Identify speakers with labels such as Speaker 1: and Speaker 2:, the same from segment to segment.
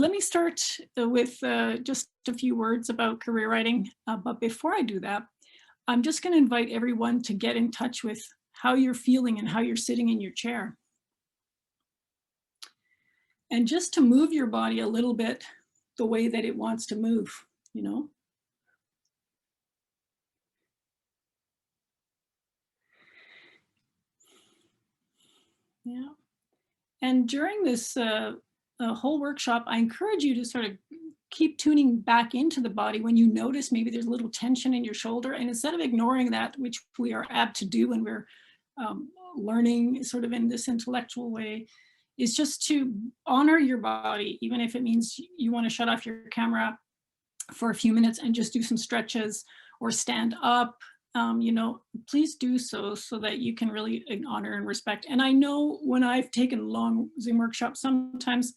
Speaker 1: let me start with just a few words about career writing. But before I do that, I'm just going to invite everyone to get in touch with how you're feeling and how you're sitting in your chair. And just to move your body a little bit the way that it wants to move, you know. Yeah. And during this whole workshop, I encourage you to sort of keep tuning back into the body when you notice maybe there's a little tension in your shoulder. And instead of ignoring that, which we are apt to do when we're learning sort of in this intellectual way, is just to honor your body, even if it means you want to shut off your camera for a few minutes and just do some stretches or stand up. You know, please do so that you can really honor and respect. And I know when I've taken long Zoom workshops, sometimes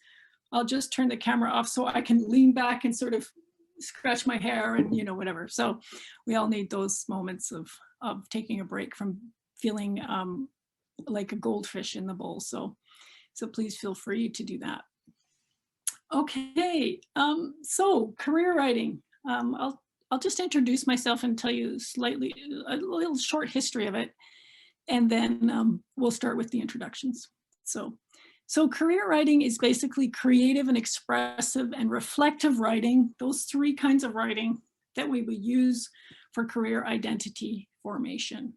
Speaker 1: I'll just turn the camera off so I can lean back and sort of scratch my hair and, you know, whatever. So we all need those moments of taking a break from feeling like a goldfish in the bowl. So please feel free to do that. Okay, so career writing. I'll just introduce myself and tell you a little short history of it, and then we'll start with the introductions. So career writing is basically creative and expressive and reflective writing, those three kinds of writing that we would use for career identity formation.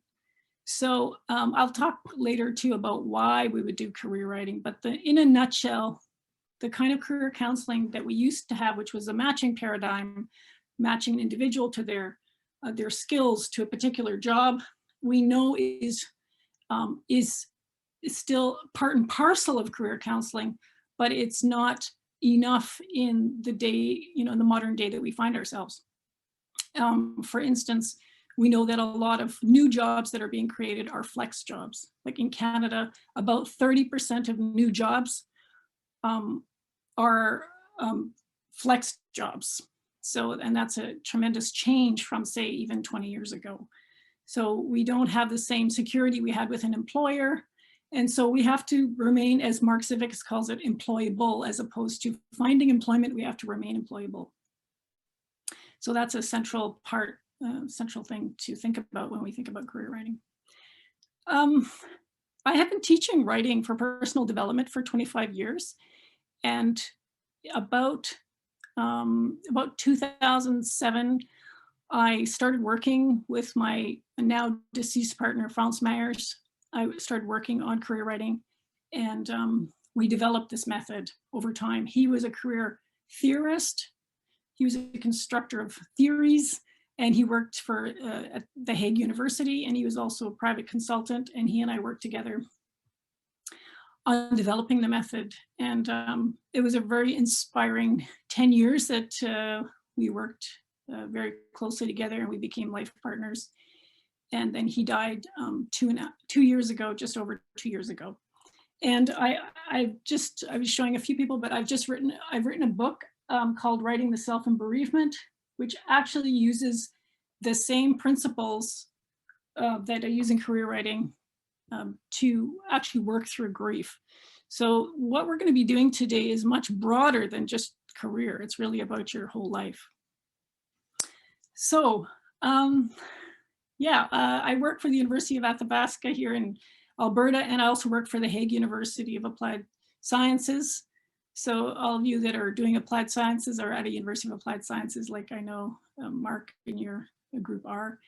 Speaker 1: So I'll talk later too about why we would do career writing, but in a nutshell, the kind of career counseling that we used to have, which was a matching paradigm, matching an individual to their skills to a particular job, we know is still part and parcel of career counseling, but it's not enough in the day, you know, in the modern day that we find ourselves. For instance, we know that a lot of new jobs that are being created are flex jobs. Like in Canada, about 30% of new jobs are flex jobs. So, and that's a tremendous change from, say, even 20 years ago. So we don't have the same security we had with an employer. And so we have to remain, as Mark Civics calls it, employable, as opposed to finding employment, we have to remain employable. So that's a central part, central thing to think about when we think about career writing. I have been teaching writing for personal development for 25 years. And about 2007, I started working with my now deceased partner, Frans Meyers. I started working on career writing, and we developed this method over time. He was a career theorist. He was a constructor of theories, and he worked for at the Hague University, and he was also a private consultant, and he and I worked together on developing the method. And it was a very inspiring 10 years that we worked very closely together, and we became life partners. And then he died 2 years ago, just over 2 years ago. And I was showing a few people, but I've written a book called Writing the Self in Bereavement, which actually uses the same principles that I use in career writing to actually work through grief. So what we're going to be doing today is much broader than just career. It's really about your whole life. So I work for the University of Athabasca here in Alberta, and I also work for the Hague University of Applied Sciences. So all of you that are doing applied sciences or at a University of Applied Sciences, like I know Mark and your group are,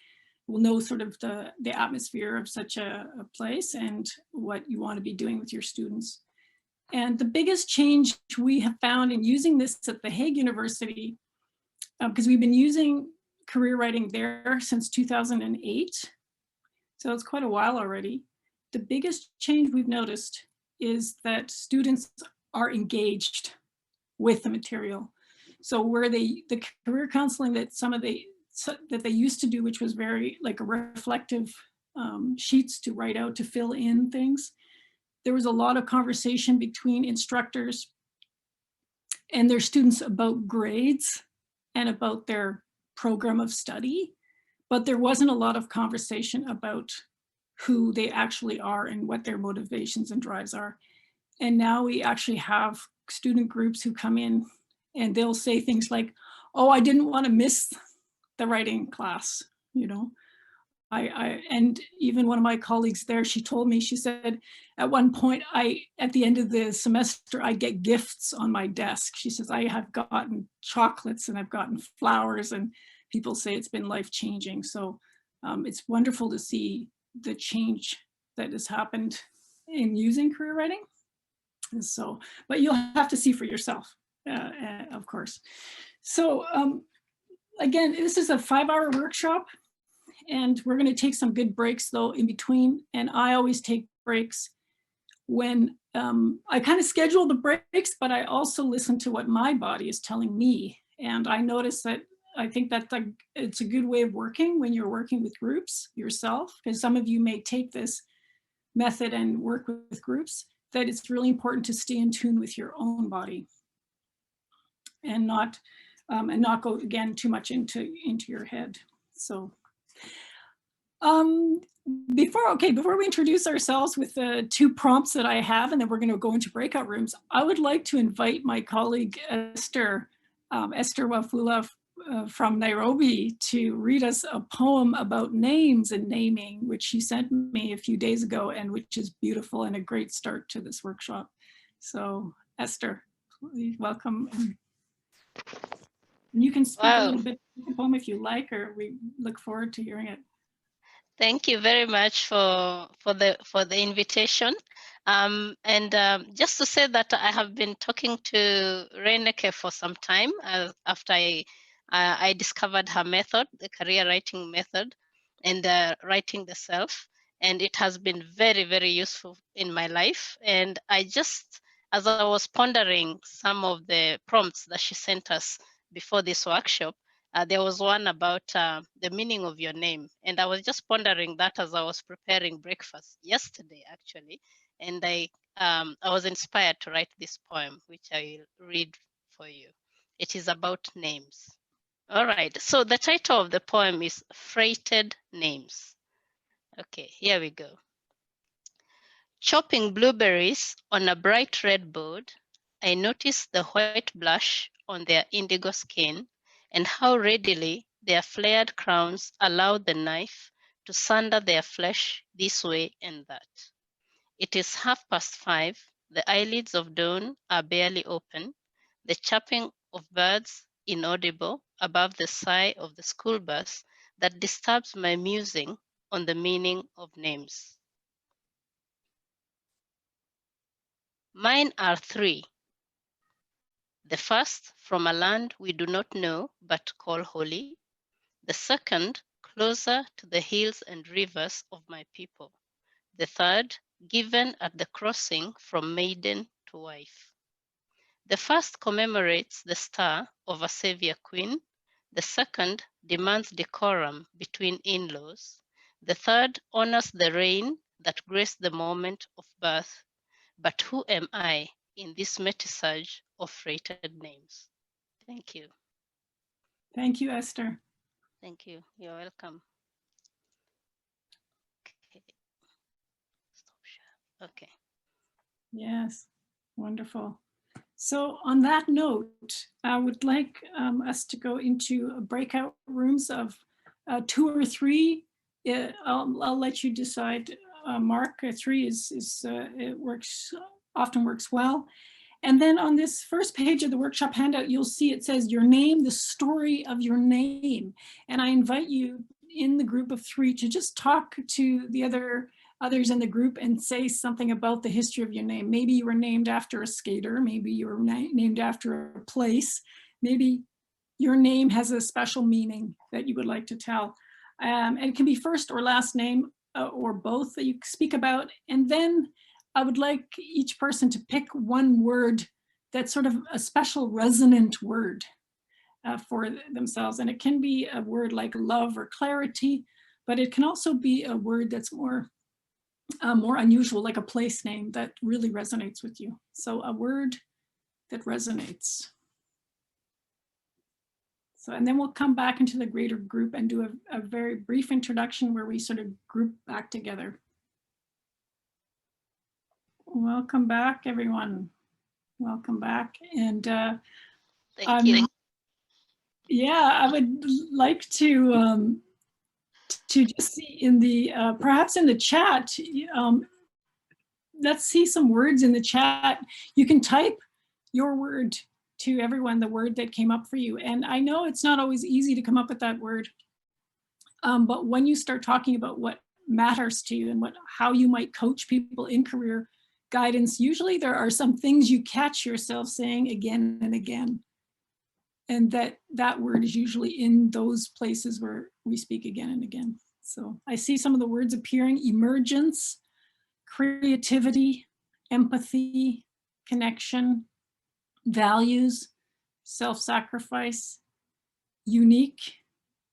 Speaker 1: will know sort of the atmosphere of such a place and what you want to be doing with your students. And the biggest change we have found in using this at the Hague University, because we've been using career writing there since 2008, so it's quite a while already. The biggest change we've noticed is that students are engaged with the material. So where the career counseling that that they used to do, which was very like a reflective sheets to write out to fill in things, there was a lot of conversation between instructors and their students about grades and about their program of study, but there wasn't a lot of conversation about who they actually are and what their motivations and drives are. And now we actually have student groups who come in and they'll say things like, oh, I didn't want to miss the writing class, you know. And even one of my colleagues there, she told me, she said, at one point, at the end of the semester, I get gifts on my desk. She says, I have gotten chocolates and I've gotten flowers, and people say it's been life-changing. So it's wonderful to see the change that has happened in using career writing. And so, but you'll have to see for yourself, of course. So again, this is a 5-hour workshop. And we're going to take some good breaks, though, in between. And I always take breaks when I kind of schedule the breaks, but I also listen to what my body is telling me. And I notice that I think that it's a good way of working when you're working with groups yourself, because some of you may take this method and work with groups, that it's really important to stay in tune with your own body and not go, again, too much into your head. So. Before we introduce ourselves with the 2 prompts that I have, and then we're going to go into breakout rooms, I would like to invite my colleague Esther Wafula from Nairobi to read us a poem about names and naming, which she sent me a few days ago, and which is beautiful and a great start to this workshop. So Esther, welcome. And you can speak a little bit of the poem if you like, or we look forward to hearing it.
Speaker 2: Thank you very much for the invitation. Just to say that I have been talking to Reinekke for some time after I discovered her method, the career writing method, and writing the self. And it has been very, very useful in my life. And as I was pondering some of the prompts that she sent us before this workshop, there was one about the meaning of your name. And I was just pondering that as I was preparing breakfast yesterday, actually. And I was inspired to write this poem, which I will read for you. It is about names. All right, so the title of the poem is Freighted Names. Okay, here we go. Chopping blueberries on a bright red board, I noticed the white blush on their indigo skin and how readily their flared crowns allowed the knife to sunder their flesh this way and that. It is 5:30, the eyelids of dawn are barely open, the chirping of birds inaudible above the sigh of the school bus that disturbs my musing on the meaning of names. Mine are 3. The first, from a land we do not know but call holy. The second, closer to the hills and rivers of my people. The third, given at the crossing from maiden to wife. The first commemorates the star of a savior queen. The second demands decorum between in-laws. The third honors the rain that graced the moment of birth. But who am I in this métissage of freighted names? Thank you.
Speaker 1: Thank you, Esther.
Speaker 2: Thank you. You're welcome. Okay. Stop share. Okay.
Speaker 1: Yes, wonderful. So on that note, I would like us to go into breakout rooms of 2 or 3. I'll let you decide, Mark. 3 it often works well. And then on this first page of the workshop handout, you'll see it says your name, the story of your name. And I invite you in the group of 3 to just talk to the others in the group and say something about the history of your name. Maybe you were named after a skater, maybe you were named after a place, maybe your name has a special meaning that you would like to tell. And it can be first or last name or both that you speak about. And then I would like each person to pick one word that's sort of a special resonant word for themselves. And it can be a word like love or clarity, but it can also be a word that's more unusual, like a place name that really resonates with you. So a word that resonates. So, and then we'll come back into the greater group and do a very brief introduction where we sort of group back together. Welcome back, everyone. Welcome back. And
Speaker 2: Thank you.
Speaker 1: Yeah, I would like to just see in the, perhaps in the chat, let's see some words in the chat. You can type your word to everyone, the word that came up for you. And I know it's not always easy to come up with that word, but when you start talking about what matters to you and how you might coach people in career guidance, usually there are some things you catch yourself saying again and again. And that word is usually in those places where we speak again and again. So I see some of the words appearing: emergence, creativity, empathy, connection, values, self-sacrifice, unique,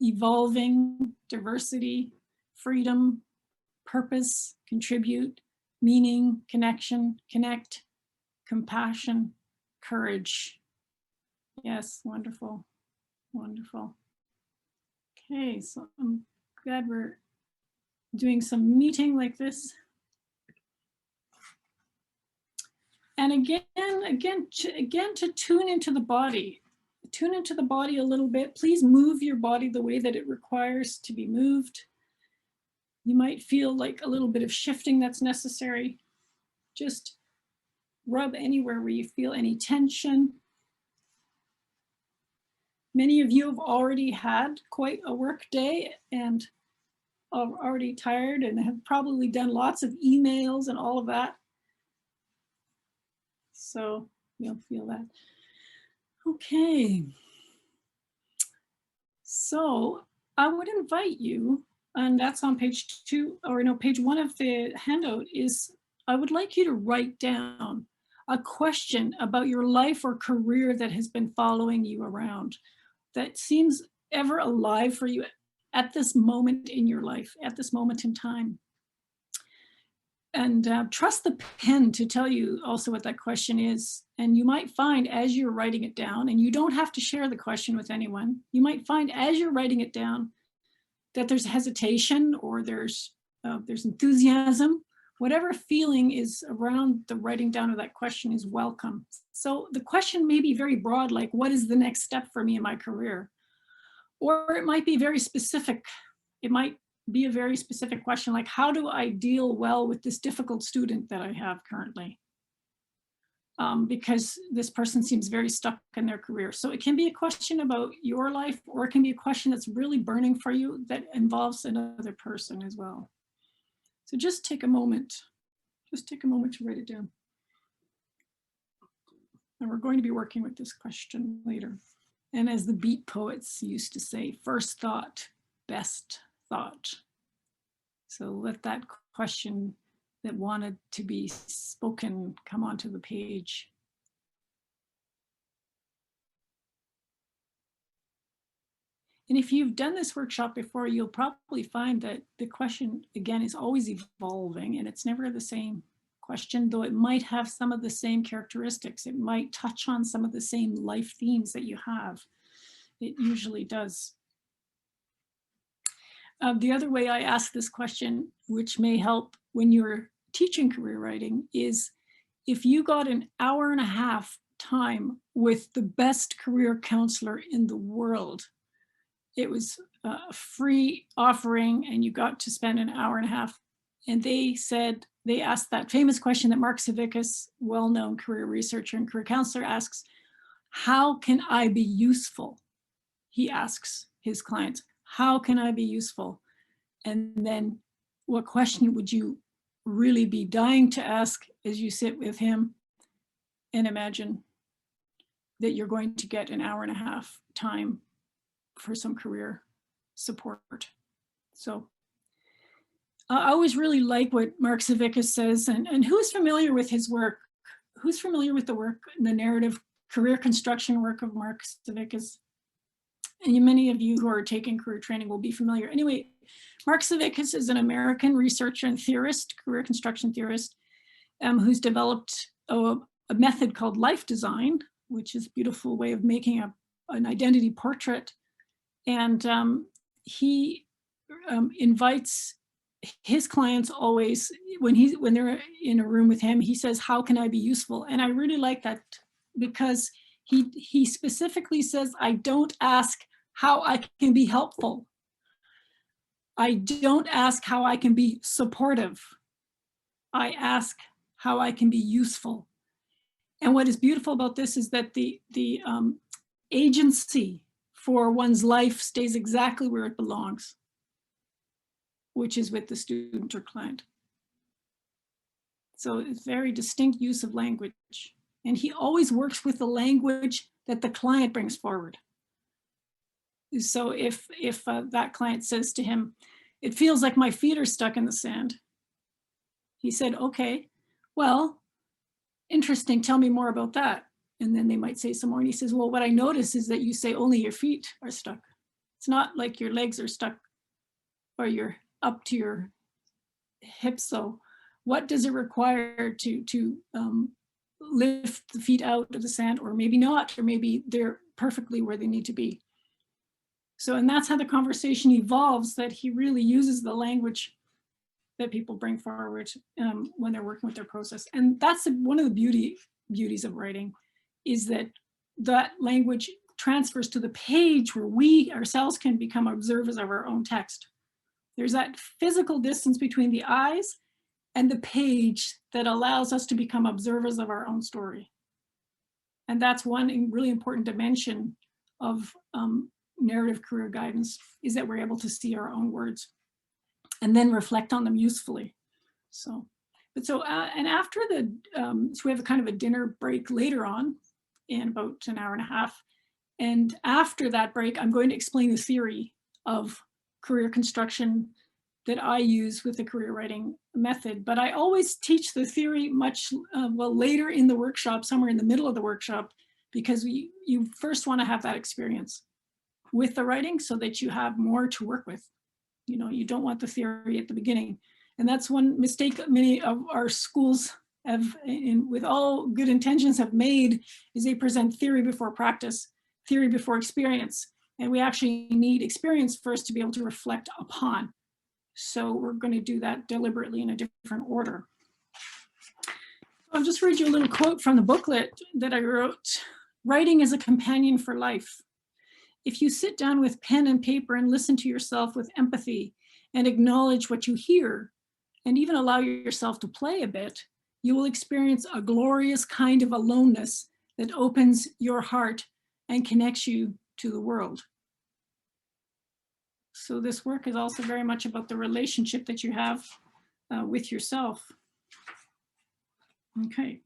Speaker 1: evolving, diversity, freedom, purpose, contribute, meaning, connection, connect, compassion, courage. Yes, wonderful, wonderful. Okay, so I'm glad we're doing some meeting like this. And again, to tune into the body. Tune into the body a little bit. Please move your body the way that it requires to be moved. You might feel like a little bit of shifting that's necessary. Just rub anywhere where you feel any tension. Many of you have already had quite a work day and are already tired and have probably done lots of emails and all of that. So you'll feel that. Okay. So I would invite you, and that's on page 2, or no, page 1 of the handout, is I would like you to write down a question about your life or career that has been following you around, that seems ever alive for you at this moment in your life, at this moment in time. And trust the pen to tell you also what that question is. And you might find as you're writing it down, and you don't have to share the question with anyone, you might find as you're writing it down that there's hesitation or there's enthusiasm. Whatever feeling is around the writing down of that question is welcome. So the question may be very broad, like, what is the next step for me in my career? Or it might be very specific. It might be a very specific question, like, how do I deal well with this difficult student that I have currently? Because this person seems very stuck in their career. So it can be a question about your life, or it can be a question that's really burning for you that involves another person as well. So just take a moment. Just take a moment to write it down. And we're going to be working with this question later. And as the beat poets used to say, first thought, best thought. So let that question that wanted to be spoken come onto the page. And if you've done this workshop before, you'll probably find that the question, again, is always evolving, and it's never the same question, though it might have some of the same characteristics. It might touch on some of the same life themes that you have. It usually does. The other way I ask this question, which may help when you're teaching career writing, is if you got an hour and a half time with the best career counselor in the world, it was a free offering and you got to spend an hour and a half, and they asked that famous question that Mark Savickas, well-known career researcher and career counselor, asks, how can I be useful? He asks his clients, how can I be useful? And then what question would you really be dying to ask as you sit with him and imagine that you're going to get an hour and a half time for some career support. So I always really like what Mark Savickas says, and who's familiar with his work? Who's familiar with the work, the narrative career construction work of Mark Savickas? And many of you who are taking career training will be familiar. Anyway, Mark Savickas is an American researcher and theorist, career construction theorist, who's developed a method called life design, which is a beautiful way of making an identity portrait. And he invites his clients always, when they're in a room with him, he says, how can I be useful? And I really like that, because He specifically says, I don't ask how I can be helpful. I don't ask how I can be supportive. I ask how I can be useful. And what is beautiful about this is that the agency for one's life stays exactly where it belongs, which is with the student or client. So it's very distinct use of language. And he always works with the language that the client brings forward. So if that client says to him, it feels like my feet are stuck in the sand. He said, okay, well, interesting, tell me more about that. And then they might say some more. And he says, well, what I notice is that you say only your feet are stuck. It's not like your legs are stuck or you're up to your hips. So what does it require to lift the feet out of the sand, or maybe not, or maybe they're perfectly where they need to be. So, and that's how the conversation evolves, that he really uses the language that people bring forward when they're working with their process. And that's one of the beauties of writing, is that that language transfers to the page where we ourselves can become observers of our own text. There's that physical distance between the eyes and the page that allows us to become observers of our own story. And that's one really important dimension of narrative career guidance, is that we're able to see our own words and then reflect on them usefully. So, and after so we have a kind of a dinner break later on in about an hour and a half. And after that break, I'm going to explain the theory of career construction that I use with the career writing method. But I always teach the theory much later in the workshop, somewhere in the middle of the workshop, because you first want to have that experience with the writing so that you have more to work with. You know, you don't want the theory at the beginning. And that's one mistake many of our schools have, with all good intentions, have made, is they present theory before practice, theory before experience. And we actually need experience first to be able to reflect upon. So we're going to do that deliberately in a different order. I'll just read you a little quote from the booklet that I wrote. Writing is a companion for life. If you sit down with pen and paper and listen to yourself with empathy and acknowledge what you hear, and even allow yourself to play a bit, you will experience a glorious kind of aloneness that opens your heart and connects you to the world. So this work is also very much about the relationship that you have with yourself. Okay.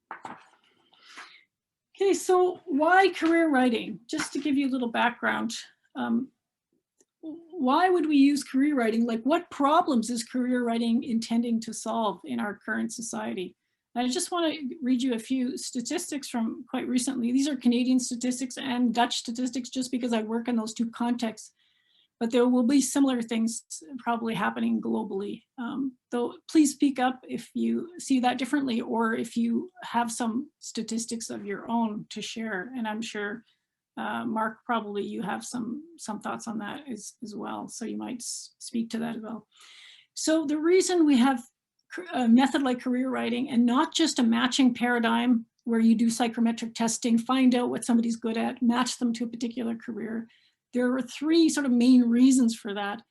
Speaker 1: Okay, so why career writing? Just to give you a little background, why would we use career writing? Like, what problems is career writing intending to solve in our current society? I just want to read you a few statistics from quite recently. These are Canadian statistics and Dutch statistics, just because I work in those two contexts. But there will be similar things probably happening globally. Though please speak up if you see that differently, or if you have some statistics of your own to share. And I'm sure, Mark, probably you have some thoughts on that as well. So you might speak to that as well. So the reason we have a method like career writing, and not just a matching paradigm where you do psychometric testing, find out what somebody's good at, match them to a particular career. There are three sort of main reasons for that.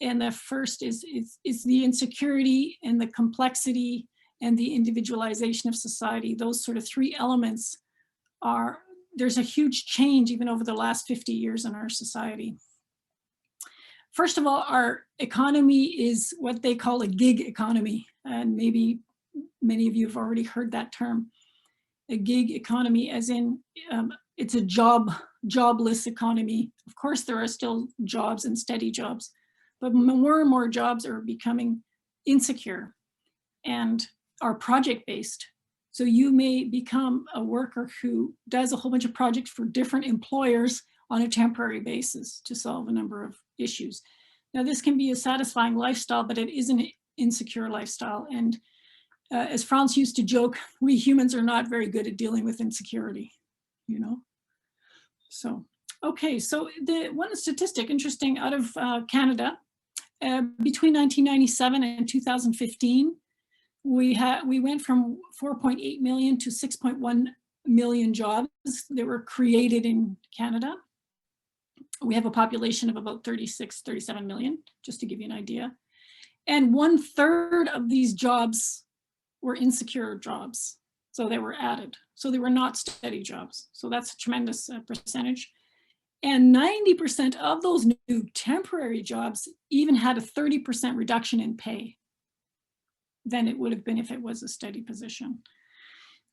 Speaker 1: And the first is the insecurity and the complexity and the individualization of society. Those sort of three elements there's a huge change even over the last 50 years in our society. First of all, our economy is what they call a gig economy. And maybe many of you have already heard that term. A gig economy, as in it's a jobless economy. Of course, there are still jobs and steady jobs, but more and more jobs are becoming insecure and are project-based. So you may become a worker who does a whole bunch of projects for different employers on a temporary basis to solve a number of issues. Now, this can be a satisfying lifestyle, but it is an insecure lifestyle. And as Franz used to joke, we humans are not very good at dealing with insecurity, you know? So, okay, so the one statistic, interesting, out of Canada, between 1997 and 2015, we went from 4.8 million to 6.1 million jobs that were created in Canada. We have a population of about 36, 37 million, just to give you an idea. And 1/3 of these jobs were insecure jobs. So they were added. So they were not steady jobs. So that's a tremendous percentage. And 90% of those new temporary jobs even had a 30% reduction in pay than it would have been if it was a steady position.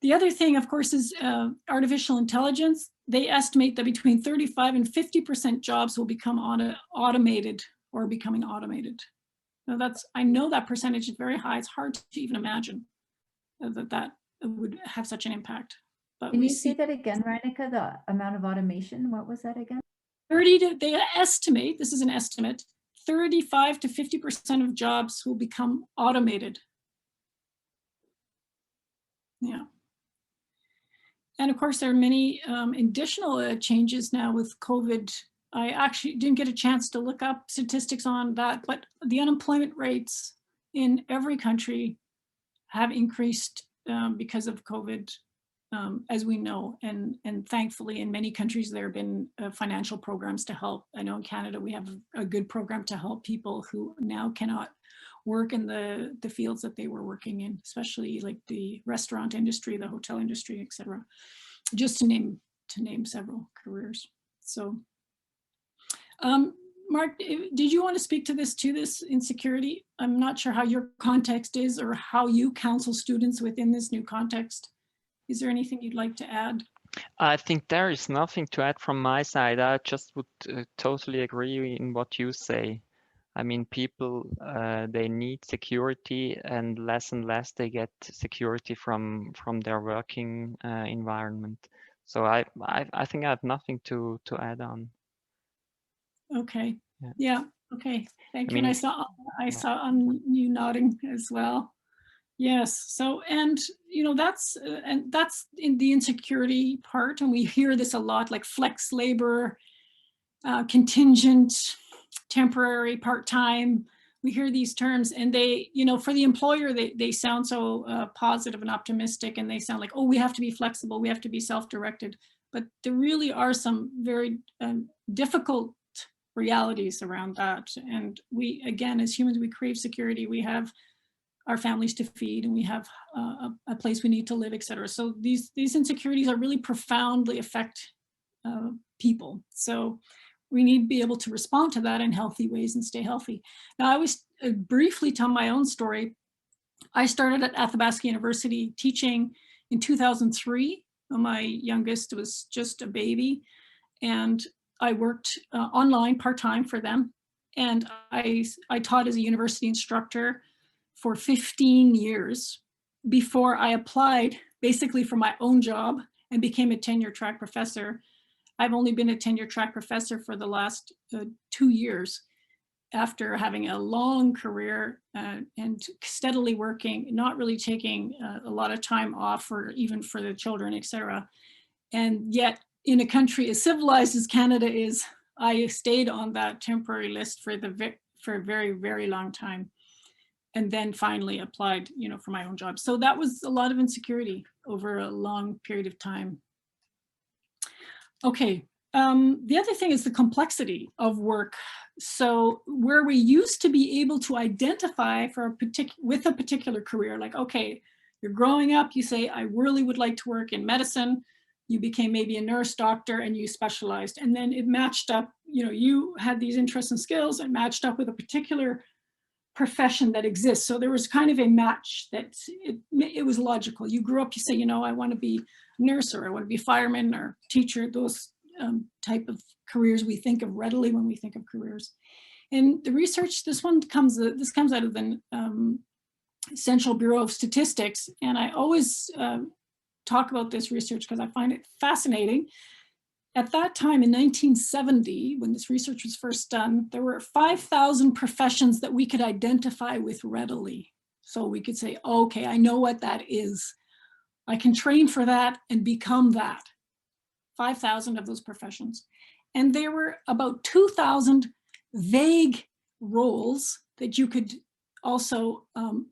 Speaker 1: The other thing, of course, is artificial intelligence. They estimate that between 35 and 50% jobs will become automated or becoming automated. Now I know that percentage is very high. It's hard to even imagine that would have such an impact. But
Speaker 3: Can you say that again, Reinekke, the amount of automation? What was that again?
Speaker 1: They estimate, this is an estimate, 35 to 50% of jobs will become automated. Yeah. And of course, there are many additional changes now with COVID. I actually didn't get a chance to look up statistics on that, but the unemployment rates in every country have increased because of COVID, as we know. And thankfully, in many countries, there have been financial programs to help. I know in Canada, we have a good program to help people who now cannot work in the fields that they were working in, especially like the restaurant industry, the hotel industry, etc. Just to name several careers. So, Mark, did you want to speak to this insecurity? I'm not sure how your context is or how you counsel students within this new context. Is there anything you'd like to add?
Speaker 4: I think there is nothing to add from my side. I just would totally agree in what you say. I mean, people, they need security, and less they get security from their working environment. So I think I have nothing to add on.
Speaker 1: Okay. Yeah. Okay. Thank you.
Speaker 4: mean,
Speaker 1: And I saw you nodding as well. Yes. So, and that's in the insecurity part, and we hear this a lot, like flex labor, contingent, temporary, part-time. We hear these terms, and they, for the employer, they sound so positive and optimistic, and they sound like, oh, we have to be flexible, we have to be self-directed. But there really are some very difficult realities around that. And we, again, as humans, we crave security. We have our families to feed, and we have a place we need to live, etc. So these insecurities are really profoundly affect people. So we need to be able to respond to that in healthy ways and stay healthy. Now, I was briefly tell my own story. I started at Athabasca University teaching in 2003. My youngest was just a baby, and I worked online part-time for them. And I taught as a university instructor for 15 years before I applied basically for my own job and became a tenure track professor. I've only been a tenure track professor for the last 2 years after having a long career and steadily working, not really taking a lot of time off or even for the children, etc. And yet in a country as civilized as Canada is, I stayed on that temporary list for a very, very long time. And then finally applied, for my own job. So that was a lot of insecurity over a long period of time. Okay, the other thing is the complexity of work. So where we used to be able to identify with a particular career, like, okay, you're growing up, you say, I really would like to work in medicine. You became maybe a nurse, doctor, and you specialized. And then it matched up, you had these interests and skills and matched up with a particular profession that exists. So there was kind of a match that it was logical. You grew up, you say, I want to be a nurse, or I want to be a fireman or teacher, those type of careers we think of readily when we think of careers. And the research, this comes out of the Central Bureau of Statistics. And I always talk about this research because I find it fascinating. At that time in 1970, when this research was first done, there were 5,000 professions that we could identify with readily. So we could say, okay, I know what that is. I can train for that and become that. 5,000 of those professions. And there were about 2,000 vague roles that you could also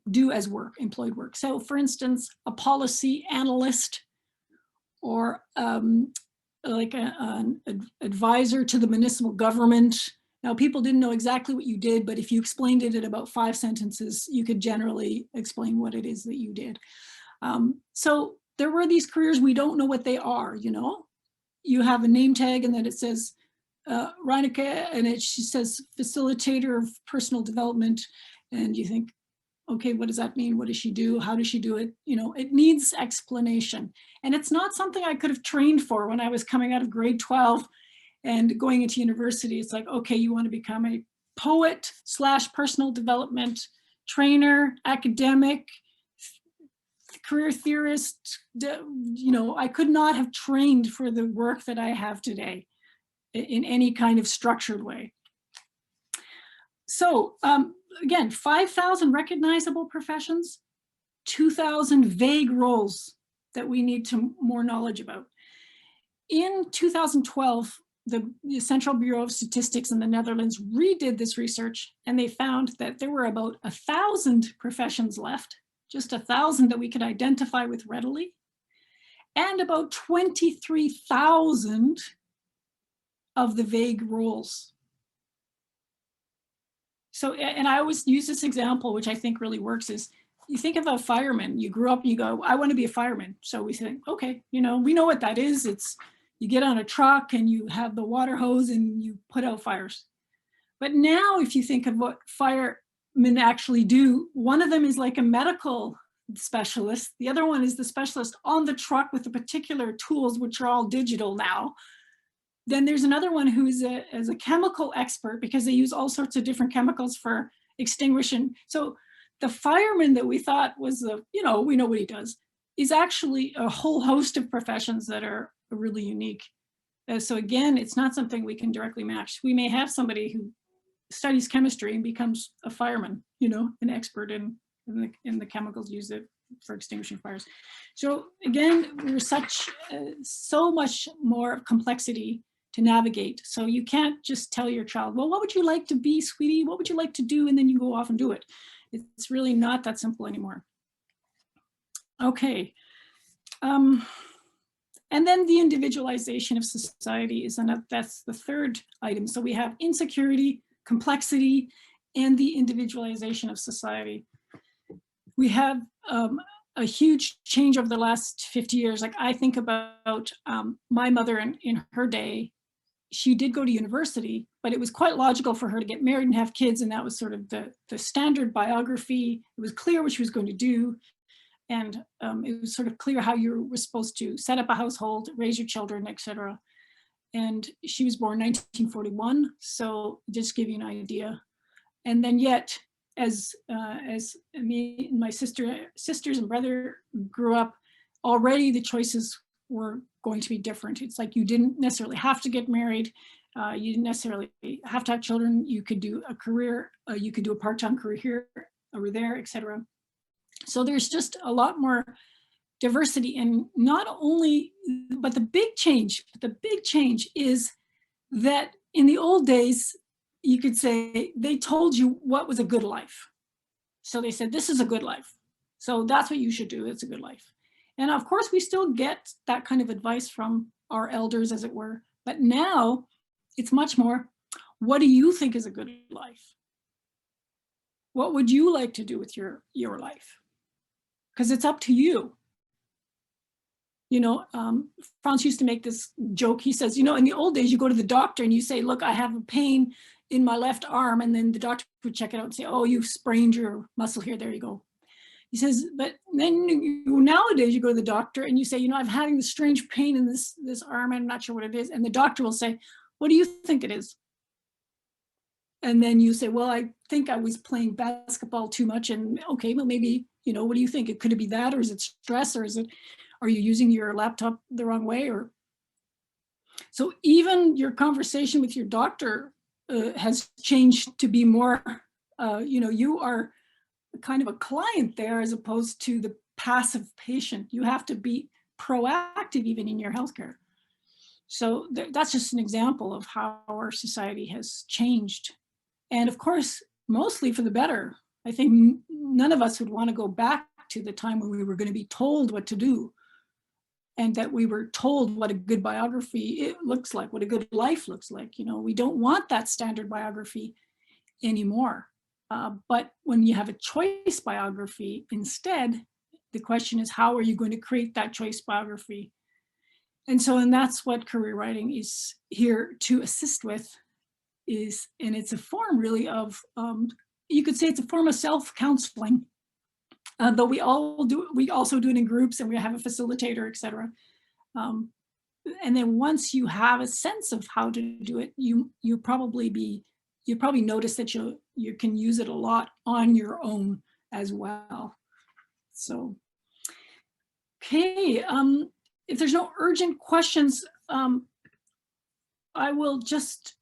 Speaker 1: do as work, employed work. So for instance, a policy analyst, or like an advisor to the municipal government. Now, people didn't know exactly what you did, but if you explained it in about 5 sentences, you could generally explain what it is that you did. So there were these careers, we don't know what they are, you know? You have a name tag and then it says Reinekke, and she says facilitator of personal development. And you think, okay, what does that mean? What does she do? How does she do it? You know, it needs explanation. And it's not something I could have trained for when I was coming out of grade 12 and going into university. It's like, okay, you want to become a poet / personal development trainer, academic, career theorist. You know, I could not have trained for the work that I have today in any kind of structured way. So again, 5,000 recognizable professions, 2,000 vague roles that we need to more knowledge about. In 2012, the Central Bureau of Statistics in the Netherlands redid this research, and they found that there were about 1,000 professions left, just 1,000 that we could identify with readily, and about 23,000 of the vague roles. So, and I always use this example, which I think really works, is you think of a fireman. You grew up and you go, I want to be a fireman. So we think, okay, you know, we know what that is. It's, you get on a truck and you have the water hose and you put out fires. But now if you think of what firemen actually do, one of them is like a medical specialist. The other one is the specialist on the truck with the particular tools, which are all digital now. Then there's another one who is a chemical expert, because they use all sorts of different chemicals for extinguishing. So the fireman that we thought was the, you know, we know what he does, is actually a whole host of professions that are really unique. So again, it's not something we can directly match. We may have somebody who studies chemistry and becomes a fireman, you know, an expert in the chemicals used for extinguishing fires. So again, there's so much more complexity to navigate. So you can't just tell your child, well, what would you like to be, sweetie? What would you like to do? And then you go off and do it. It's really not that simple anymore. Okay. And then the individualization of society is that's the third item. So we have insecurity, complexity, and the individualization of society. We have a huge change over the last 50 years. Like I think about my mother in her day. She did go to university, but it was quite logical for her to get married and have kids. And that was sort of the standard biography. It was clear what she was going to do. And it was sort of clear how you were supposed to set up a household, raise your children, etc. And she was born 1941. So just give you an idea. And then yet, as me and my sisters and brother grew up, already the choices were going to be different. It's like you didn't necessarily have to get married. You didn't necessarily have to have children. You could do a career. You could do a part-time career here, over there, etc. So there's just a lot more diversity, and not only, but the big change is that in the old days, you could say they told you what was a good life. So they said, this is a good life. So that's what you should do. It's a good life. And of course, we still get that kind of advice from our elders, as it were. But now it's much more, what do you think is a good life? What would you like to do with your life? Because it's up to you. You know, Franz used to make this joke. He says, you know, in the old days, you go to the doctor and you say, look, I have a pain in my left arm. And then the doctor would check it out and say, oh, you've sprained your muscle here. There you go. He says, but then nowadays you go to the doctor and you say, you know, I'm having this strange pain in this arm. I'm not sure what it is. And the doctor will say, what do you think it is? And then you say, well, I think I was playing basketball too much. And okay, well, maybe, you know, what do you think? Could it be that, or is it stress, or are you using your laptop the wrong way? Or so even your conversation with your doctor has changed to be more, you know, you are kind of a client there as opposed to the passive patient. You have to be proactive even in your healthcare. So that's just an example of how our society has changed. And of course, mostly for the better. I think none of us would want to go back to the time when we were going to be told what to do. and that we were told what a good biography it looks like, what a good life looks like. You know, we don't want that standard biography anymore. But when you have a choice biography instead, the question is, how are you going to create that choice biography? And so, and that's what career writing is here to assist with, and it's a form really of, you could say it's a form of self-counseling, though we also do it in groups, and we have a facilitator, etc. And then once you have a sense of how to do it, you probably notice that you can use it a lot on your own as well. So, okay, if there's no urgent questions, I will just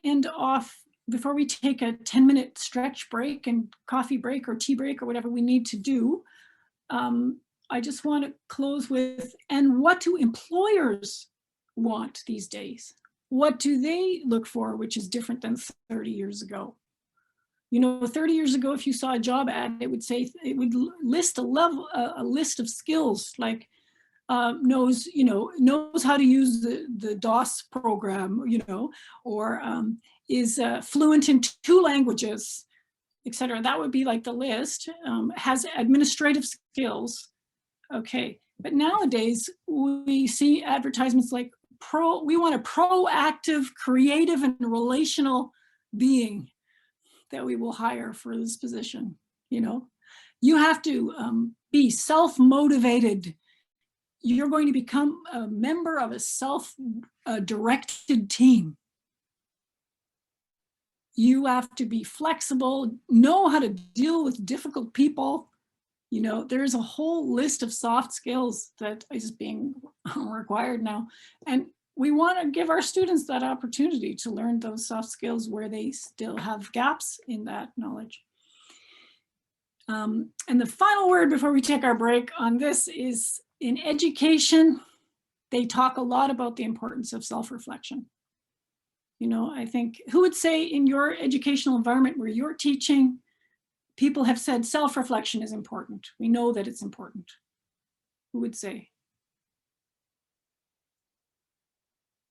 Speaker 1: end off before we take a 10-minute stretch break and coffee break or tea break or whatever we need to do. I just want to close with, and what do employers want these days? What do they look for, which is different than 30 years ago? You know, 30 years ago, if you saw a job ad, it would list a list of skills like knows how to use the DOS program, you know, or is fluent in 2 languages, etc. That would be like the list. Has administrative skills. Okay, but nowadays we see advertisements like we want a proactive, creative, and relational being that we will hire for this position. You know, you have to be self-motivated. You're going to become a member of a self-directed team. You have to be flexible, know how to deal with difficult people. You know, there's a whole list of soft skills that is being required now. And we want to give our students that opportunity to learn those soft skills where they still have gaps in that knowledge. And the final word before we take our break on this is, in education, they talk a lot about the importance of self-reflection. You know, I think, who would say in your educational environment where you're teaching, people have said self-reflection is important? We know that it's important. Who would say?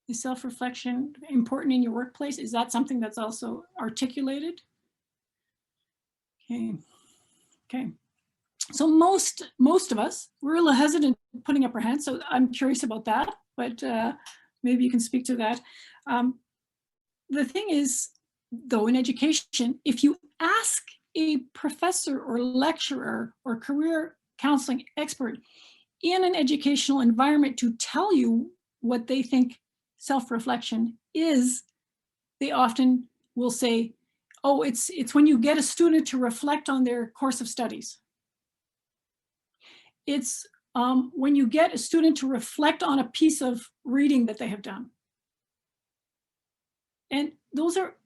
Speaker 1: Is self-reflection important in your workplace? Is that something that's also articulated? Okay. Okay. So most of us, we're a little hesitant putting up our hands, so I'm curious about that, but maybe you can speak to that. The thing is, though, in education, if you ask a professor or lecturer or career counseling expert in an educational environment to tell you what they think self-reflection is, they often will say, oh, it's when you get a student to reflect on their course of studies. It's when you get a student to reflect on a piece of reading that they have done. And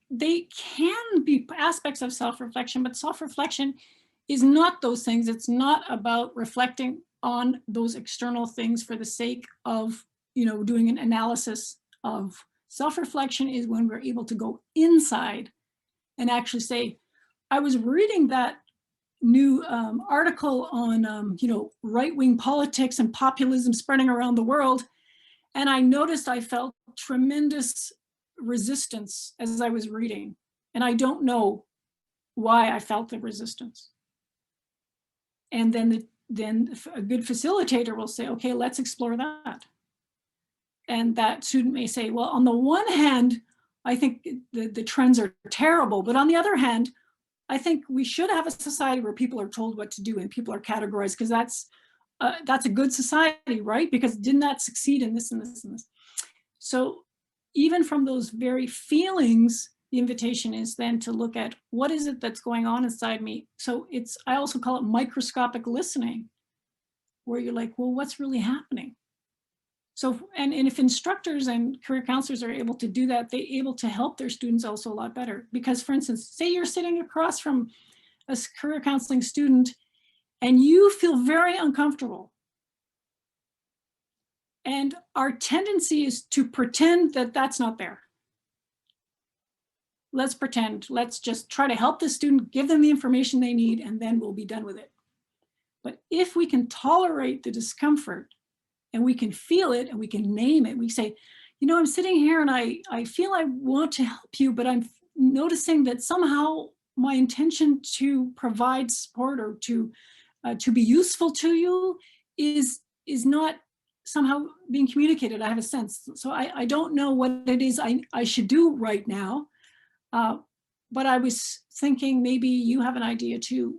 Speaker 1: they can be aspects of self-reflection, but self-reflection is not those things. It's not about reflecting on those external things for the sake of, you know, doing an analysis of. Self-reflection is when we're able to go inside and actually say, I was reading that new article on, you know, right-wing politics and populism spreading around the world, and I noticed I felt tremendous resistance as I was reading, and I don't know why I felt the resistance. And then a good facilitator will say, okay, let's explore that. And that student may say, well, on the one hand, I think the trends are terrible, but on the other hand, I think we should have a society where people are told what to do and people are categorized, because that's a good society, right? Because didn't that succeed in this and this and this? So even from those very feelings, the invitation is then to look at what is it that's going on inside me. So I also call it microscopic listening, where you're like, well, what's really happening? So, and if instructors and career counselors are able to do that, they're able to help their students also a lot better. Because, for instance, say you're sitting across from a career counseling student and you feel very uncomfortable. And our tendency is to pretend that that's not there. Let's pretend, let's just try to help the student, give them the information they need, and then we'll be done with it. But if we can tolerate the discomfort and we can feel it and we can name it. We say, you know, I'm sitting here and I feel I want to help you, but I'm noticing that somehow my intention to provide support or to be useful to you is not somehow being communicated. I have a sense. So I don't know what it is I should do right now. But I was thinking maybe you have an idea too,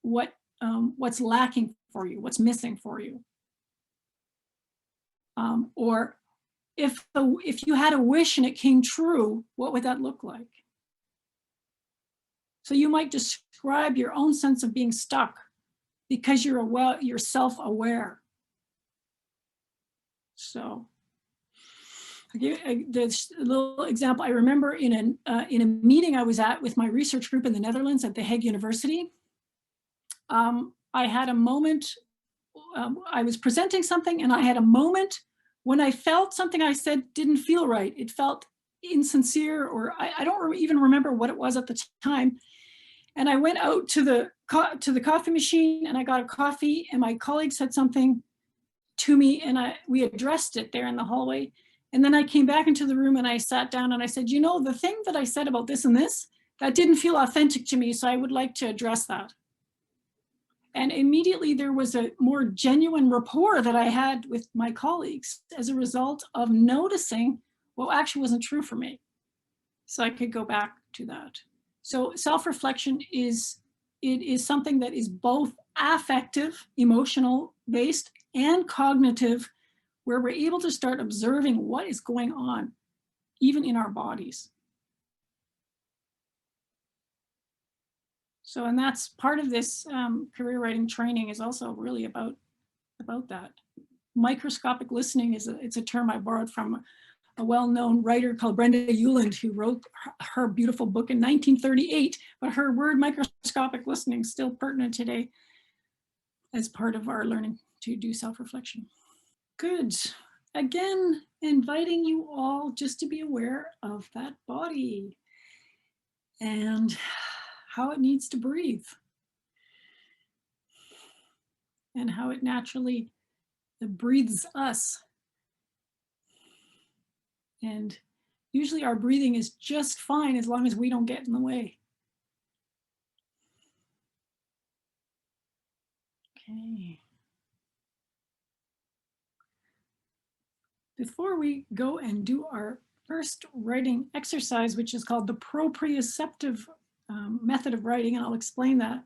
Speaker 1: what's lacking for you, what's missing for you. Or if you had a wish and it came true, what would that look like? So you might describe your own sense of being stuck because you're self-aware. So I'll give this little example. I remember in a meeting I was at with my research group in the Netherlands at the Hague University. I had a moment, I was presenting something and I had a moment when I felt something I said didn't feel right. It felt insincere, or I don't even remember what it was at the time. And I went out to the coffee machine and I got a coffee, and my colleague said something to me and we addressed it there in the hallway. And then I came back into the room and I sat down and I said, you know, the thing that I said about this and this, that didn't feel authentic to me, so I would like to address that. And immediately there was a more genuine rapport that I had with my colleagues as a result of noticing what actually wasn't true for me. So I could go back to that. So self-reflection is something that is both affective, emotional based, and cognitive, where we're able to start observing what is going on, even in our bodies. So, and that's part of this career writing training is also really about that. Microscopic listening it's a term I borrowed from a well-known writer called Brenda Euland, who wrote her beautiful book in 1938, but her word microscopic listening is still pertinent today as part of our learning to do self-reflection. Good. Again, inviting you all just to be aware of that body and how it needs to breathe and how it naturally breathes us. And usually our breathing is just fine as long as we don't get in the way. Okay. Before we go and do our first writing exercise, which is called the proprioceptive method of writing, and I'll explain that,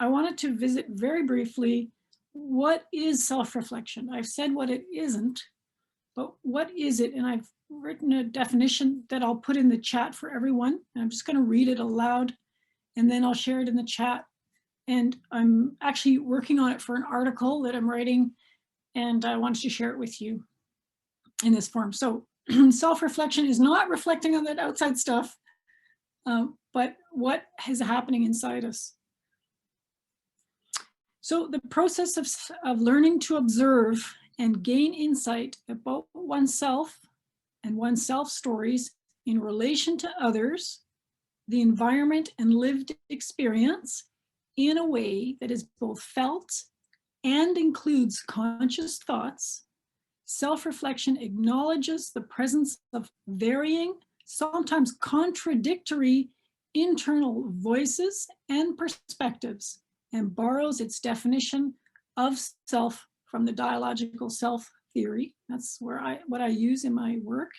Speaker 1: I wanted to visit very briefly what is self-reflection. I've said what it isn't, but what is it? And I've written a definition that I'll put in the chat for everyone. And I'm just going to read it aloud and then I'll share it in the chat. And I'm actually working on it for an article that I'm writing, and I wanted to share it with you in this form. So self-reflection is not reflecting on that outside stuff, but what is happening inside us. So the process of learning to observe and gain insight about oneself and oneself stories in relation to others, the environment and lived experience in a way that is both felt and includes conscious thoughts. Self-reflection acknowledges the presence of varying, sometimes contradictory internal voices and perspectives, and borrows its definition of self from the dialogical self theory. That's what I use in my work.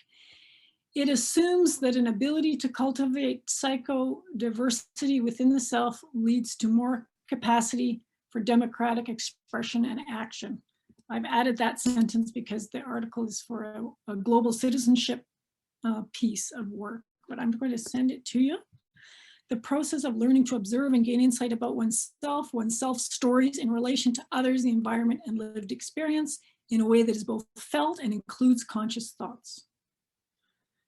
Speaker 1: It assumes that an ability to cultivate psychodiversity within the self leads to more capacity for democratic expression and action. I've added that sentence because the article is for a global citizenship piece of work, but I'm going to send it to you. The process of learning to observe and gain insight about oneself stories in relation to others, the environment, and lived experience in a way that is both felt and includes conscious thoughts.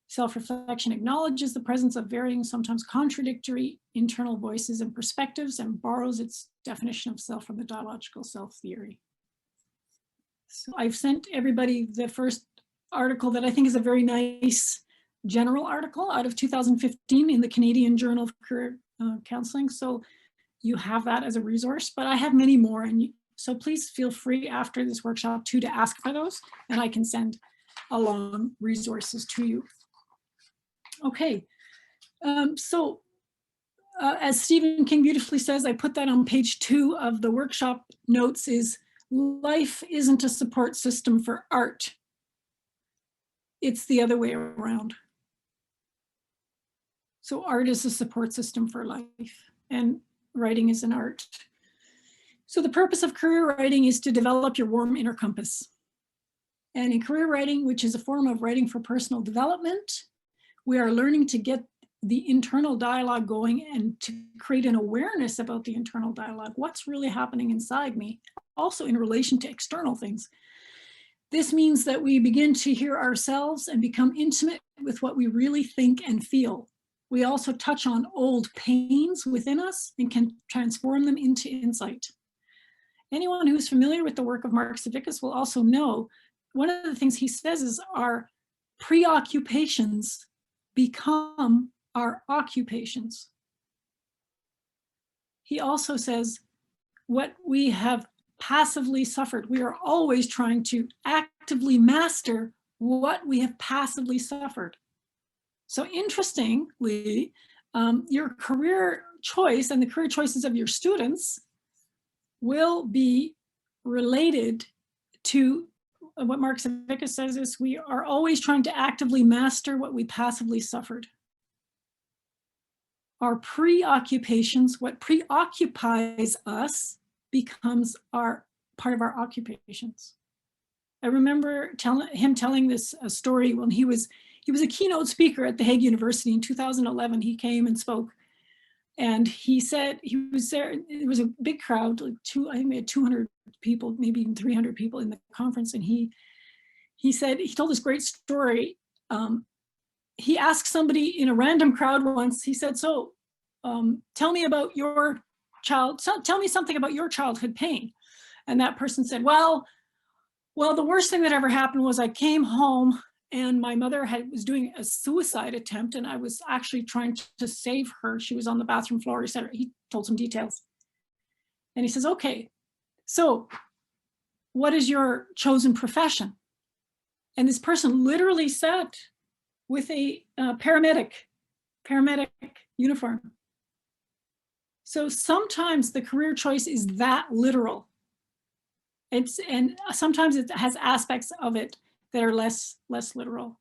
Speaker 1: Self-reflection acknowledges the presence of varying, sometimes contradictory internal voices and perspectives, and borrows its definition of self from the dialogical self theory. So I've sent everybody the first article that I think is a very nice general article out of 2015 in the Canadian Journal of Career Counseling. So you have that as a resource, but I have many more, and So please feel free after this workshop too to ask for those, and I can send along resources to you. Okay, as Stephen King beautifully says, I put that on page 2 of the workshop notes, is life isn't a support system for art. It's the other way around. So art is a support system for life, and writing is an art. So the purpose of career writing is to develop your warm inner compass. And in career writing, which is a form of writing for personal development, we are learning to get the internal dialogue going and to create an awareness about the internal dialogue. What's really happening inside me, also in relation to external things. This means that we begin to hear ourselves and become intimate with what we really think and feel. We also touch on old pains within us and can transform them into insight. Anyone who's familiar with the work of Mark Savickas will also know one of the things he says is our preoccupations become our occupations. He also says what we have passively suffered, we are always trying to actively master what we have passively suffered. So interestingly, your career choice and the career choices of your students will be related to what Mark Savickas says is we are always trying to actively master what we passively suffered. Our preoccupations, what preoccupies us, becomes part of our occupations. I remember him telling this story when he was a keynote speaker at the Hague University in 2011. He came and spoke, and he said he was there. It was a big crowd, like I think we had 200 people, maybe even 300 people in the conference. And he said, he told this great story. He asked somebody in a random crowd once, he said, so tell me about your child, tell me something about your childhood pain. And that person said, well, the worst thing that ever happened was I came home and my mother was doing a suicide attempt, and I was actually trying to save her. She was on the bathroom floor, etc. He told some details. And he says, okay, so what is your chosen profession? And this person literally sat with a paramedic uniform. So sometimes the career choice is that literal. And sometimes it has aspects of it that are less literal.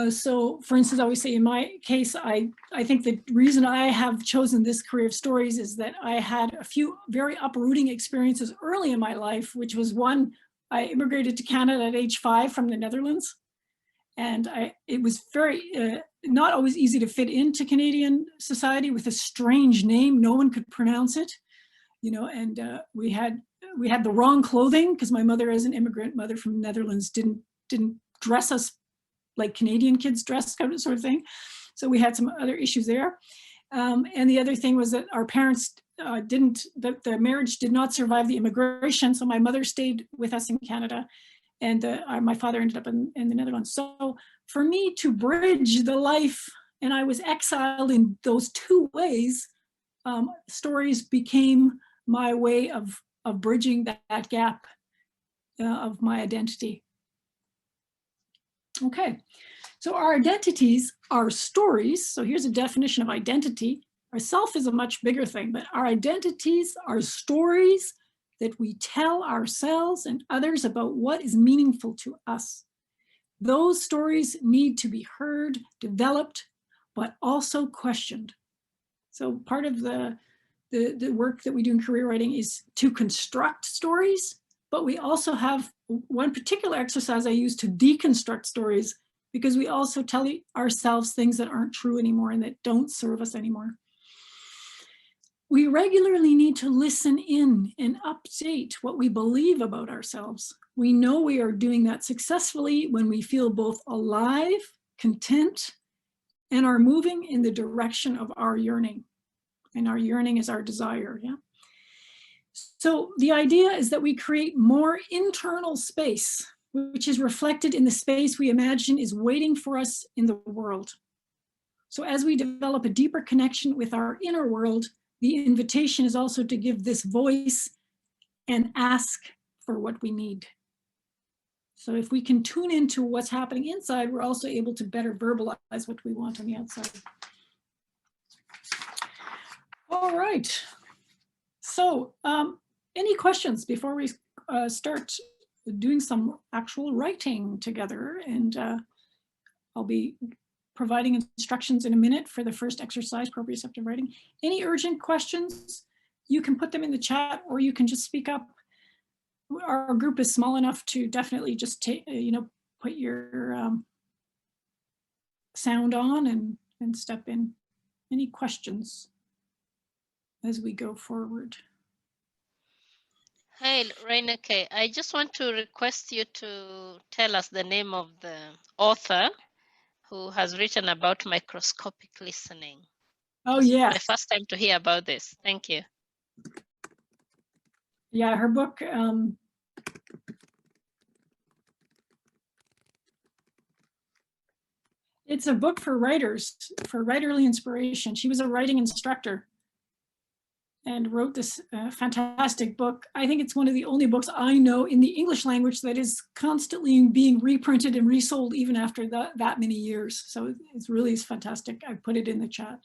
Speaker 1: So for instance, I always say in my case, I think the reason I have chosen this career of stories is that I had a few very uprooting experiences early in my life, which was one, I immigrated to Canada at age 5 from the Netherlands. And it was very, not always easy to fit into Canadian society with a strange name. No one could pronounce it, you know, and we had the wrong clothing because my mother, as an immigrant mother from the Netherlands, didn't dress us like Canadian kids dress, sort of thing. So we had some other issues there. And the other thing was that our parents the marriage did not survive the immigration. So my mother stayed with us in Canada, and my father ended up in the Netherlands. So for me to bridge the life, and I was exiled in those two ways, stories became my way of bridging that gap of my identity. Okay, so our identities are stories. So here's a definition of identity. Our self is a much bigger thing, but our identities are stories that we tell ourselves and others about what is meaningful to us. Those stories need to be heard, developed, but also questioned. So part of the work that we do in career writing is to construct stories, but we also have one particular exercise I use to deconstruct stories, because we also tell ourselves things that aren't true anymore and that don't serve us anymore. We regularly need to listen in and update what we believe about ourselves. We know we are doing that successfully when we feel both alive, content, and are moving in the direction of our yearning. And our yearning is our desire, yeah? So the idea is that we create more internal space, which is reflected in the space we imagine is waiting for us in the world. So as we develop a deeper connection with our inner world, the invitation is also to give this voice and ask for what we need. So if we can tune into what's happening inside, we're also able to better verbalize what we want on the outside. All right. So any questions before we start doing some actual writing together? And I'll be providing instructions in a minute for the first exercise, proprioceptive writing. Any urgent questions, you can put them in the chat, or you can just speak up. Our group is small enough to definitely just take, put your sound on and step in. Any questions as we go forward?
Speaker 2: Hey, Reinekke, I just want to request you to tell us the name of the author who has written about microscopic listening.
Speaker 1: Oh,
Speaker 2: This is
Speaker 1: yes.
Speaker 2: my first time to hear about this. Thank you.
Speaker 1: Yeah, her book, it's a book for writers, for writerly inspiration. She was a writing instructor and wrote this fantastic book. I think it's one of the only books I know in the English language that is constantly being reprinted and resold even after that many years. So it's really fantastic. I put it in the chat.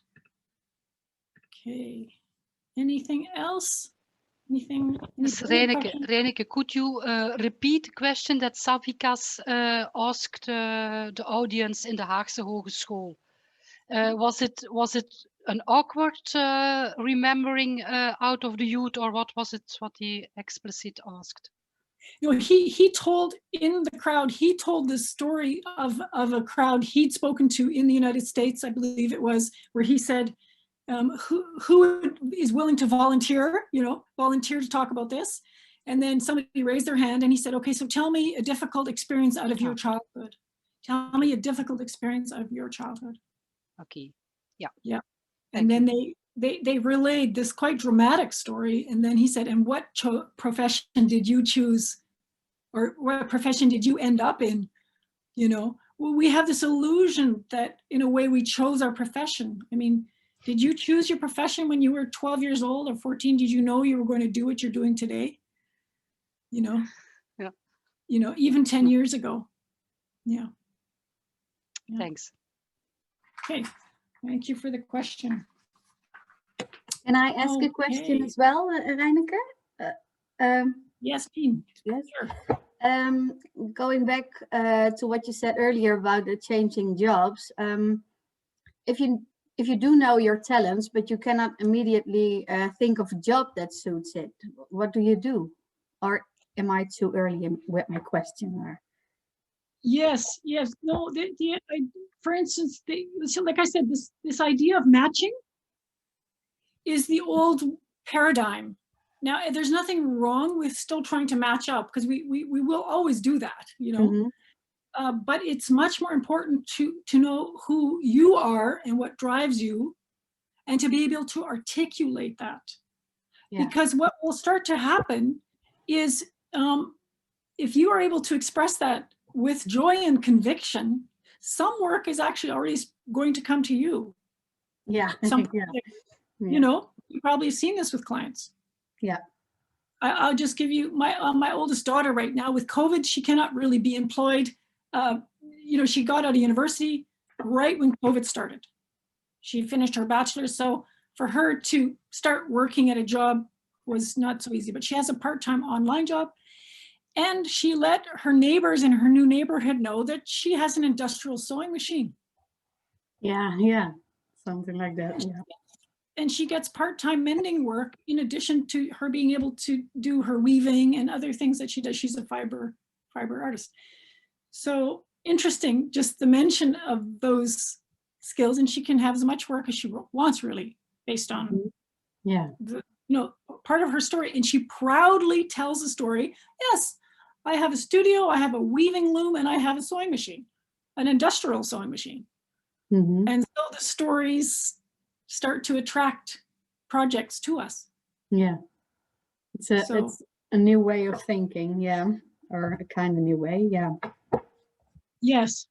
Speaker 1: Okay, anything else? Anything?
Speaker 5: Yes, Reinekke, could you repeat the question that Savikas asked the audience in the Haagse Hogeschool? Was it an awkward remembering out of the youth, or what was it what he explicit asked?
Speaker 1: He told in the crowd, he told the story of a crowd he'd spoken to in the United States, I believe it was, where he said, who is willing to volunteer, volunteer to talk about this? And then somebody raised their hand and he said, okay, so tell me a difficult experience out of your childhood. Tell me a difficult experience out of your childhood.
Speaker 5: Okay, yeah.
Speaker 1: Yeah. And then they relayed this quite dramatic story. And then he said, and what profession did you choose? Or what profession did you end up in? Well, we have this illusion that in a way we chose our profession. I mean, did you choose your profession when you were 12 years old or 14? Did you know you were going to do what you're doing today? Yeah. Even 10 years ago. Yeah.
Speaker 5: Thanks.
Speaker 3: Okay.
Speaker 1: Thank you for the question.
Speaker 3: Can I ask a question as well, Reinekke?
Speaker 1: Yes, Pien.
Speaker 3: Yes.
Speaker 1: Sure.
Speaker 3: Going back to what you said earlier about the changing jobs, if you do know your talents, but you cannot immediately think of a job that suits it, what do you do? Or am I too early with my question? Or?
Speaker 1: Yes. No, for instance, so like I said, this idea of matching is the old paradigm. Now, there's nothing wrong with still trying to match up, because we will always do that, Mm-hmm. But it's much more important to know who you are and what drives you, and to be able to articulate that. Yeah. Because what will start to happen is if you are able to express that with joy and conviction, some work is actually already going to come to you.
Speaker 3: Yeah.
Speaker 1: You probably have seen this with clients.
Speaker 3: Yeah.
Speaker 1: I'll just give you my oldest daughter right now with COVID. She cannot really be employed. She got out of university right when COVID started. She finished her bachelor's. So for her to start working at a job was not so easy, but she has a part-time online job. And she let her neighbors in her new neighborhood know that she has an industrial sewing machine.
Speaker 3: Yeah. Something like that, yeah.
Speaker 1: And she gets part-time mending work in addition to her being able to do her weaving and other things that she does. She's a fiber artist. So interesting, just the mention of those skills, and she can have as much work as she wants, really, based on part of her story. And she proudly tells the story. Yes, I have a studio, I have a weaving loom, and I have a sewing machine, an industrial sewing machine. Mm-hmm. And so the stories start to attract projects to us.
Speaker 3: Yeah, it's a new way of thinking, yeah, or a kind of new way, yeah.
Speaker 1: Yes.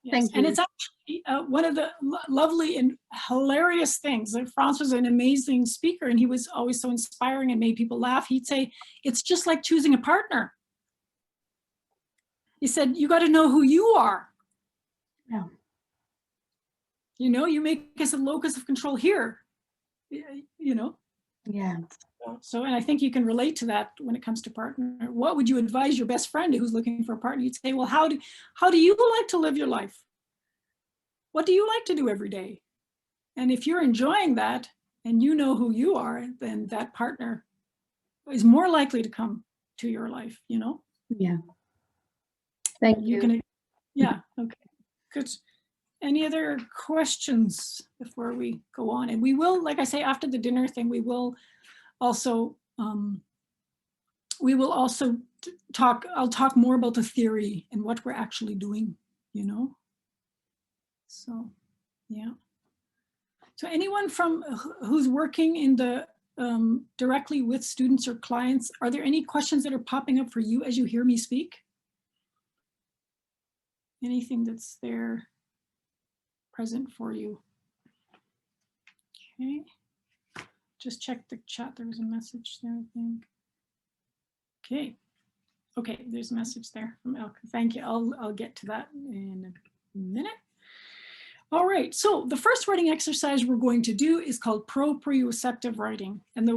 Speaker 1: Yes.
Speaker 3: Thank
Speaker 1: And
Speaker 3: you.
Speaker 1: it's actually one of the lovely and hilarious things. Like Franz was an amazing speaker and he was always so inspiring and made people laugh. He'd say, it's just like choosing a partner. He said, you got to know who you are.
Speaker 3: Yeah.
Speaker 1: You know, you make us a locus of control here, you know.
Speaker 3: Yeah.
Speaker 1: So, and I think you can relate to that when it comes to partner. What would you advise your best friend who's looking for a partner? You'd say, well, how do you like to live your life? What do you like to do every day? And if you're enjoying that and you know who you are, then that partner is more likely to come to your life, you know?
Speaker 3: Yeah. Thank you.
Speaker 1: Can, yeah, okay, good. Any other questions before we go on? And we will, like I say, after the dinner thing, we will also talk, I'll talk more about the theory and what we're actually doing, you know? So, yeah. So anyone from who's working in the directly with students or clients, are there any questions that are popping up for you as you hear me speak? Anything that's there present for you? Okay. Just check the chat. There was a message there, I think. Okay. Okay, there's a message there from Elke. Thank you. I'll get to that in a minute. All right, so the first writing exercise we're going to do is called proprioceptive writing. And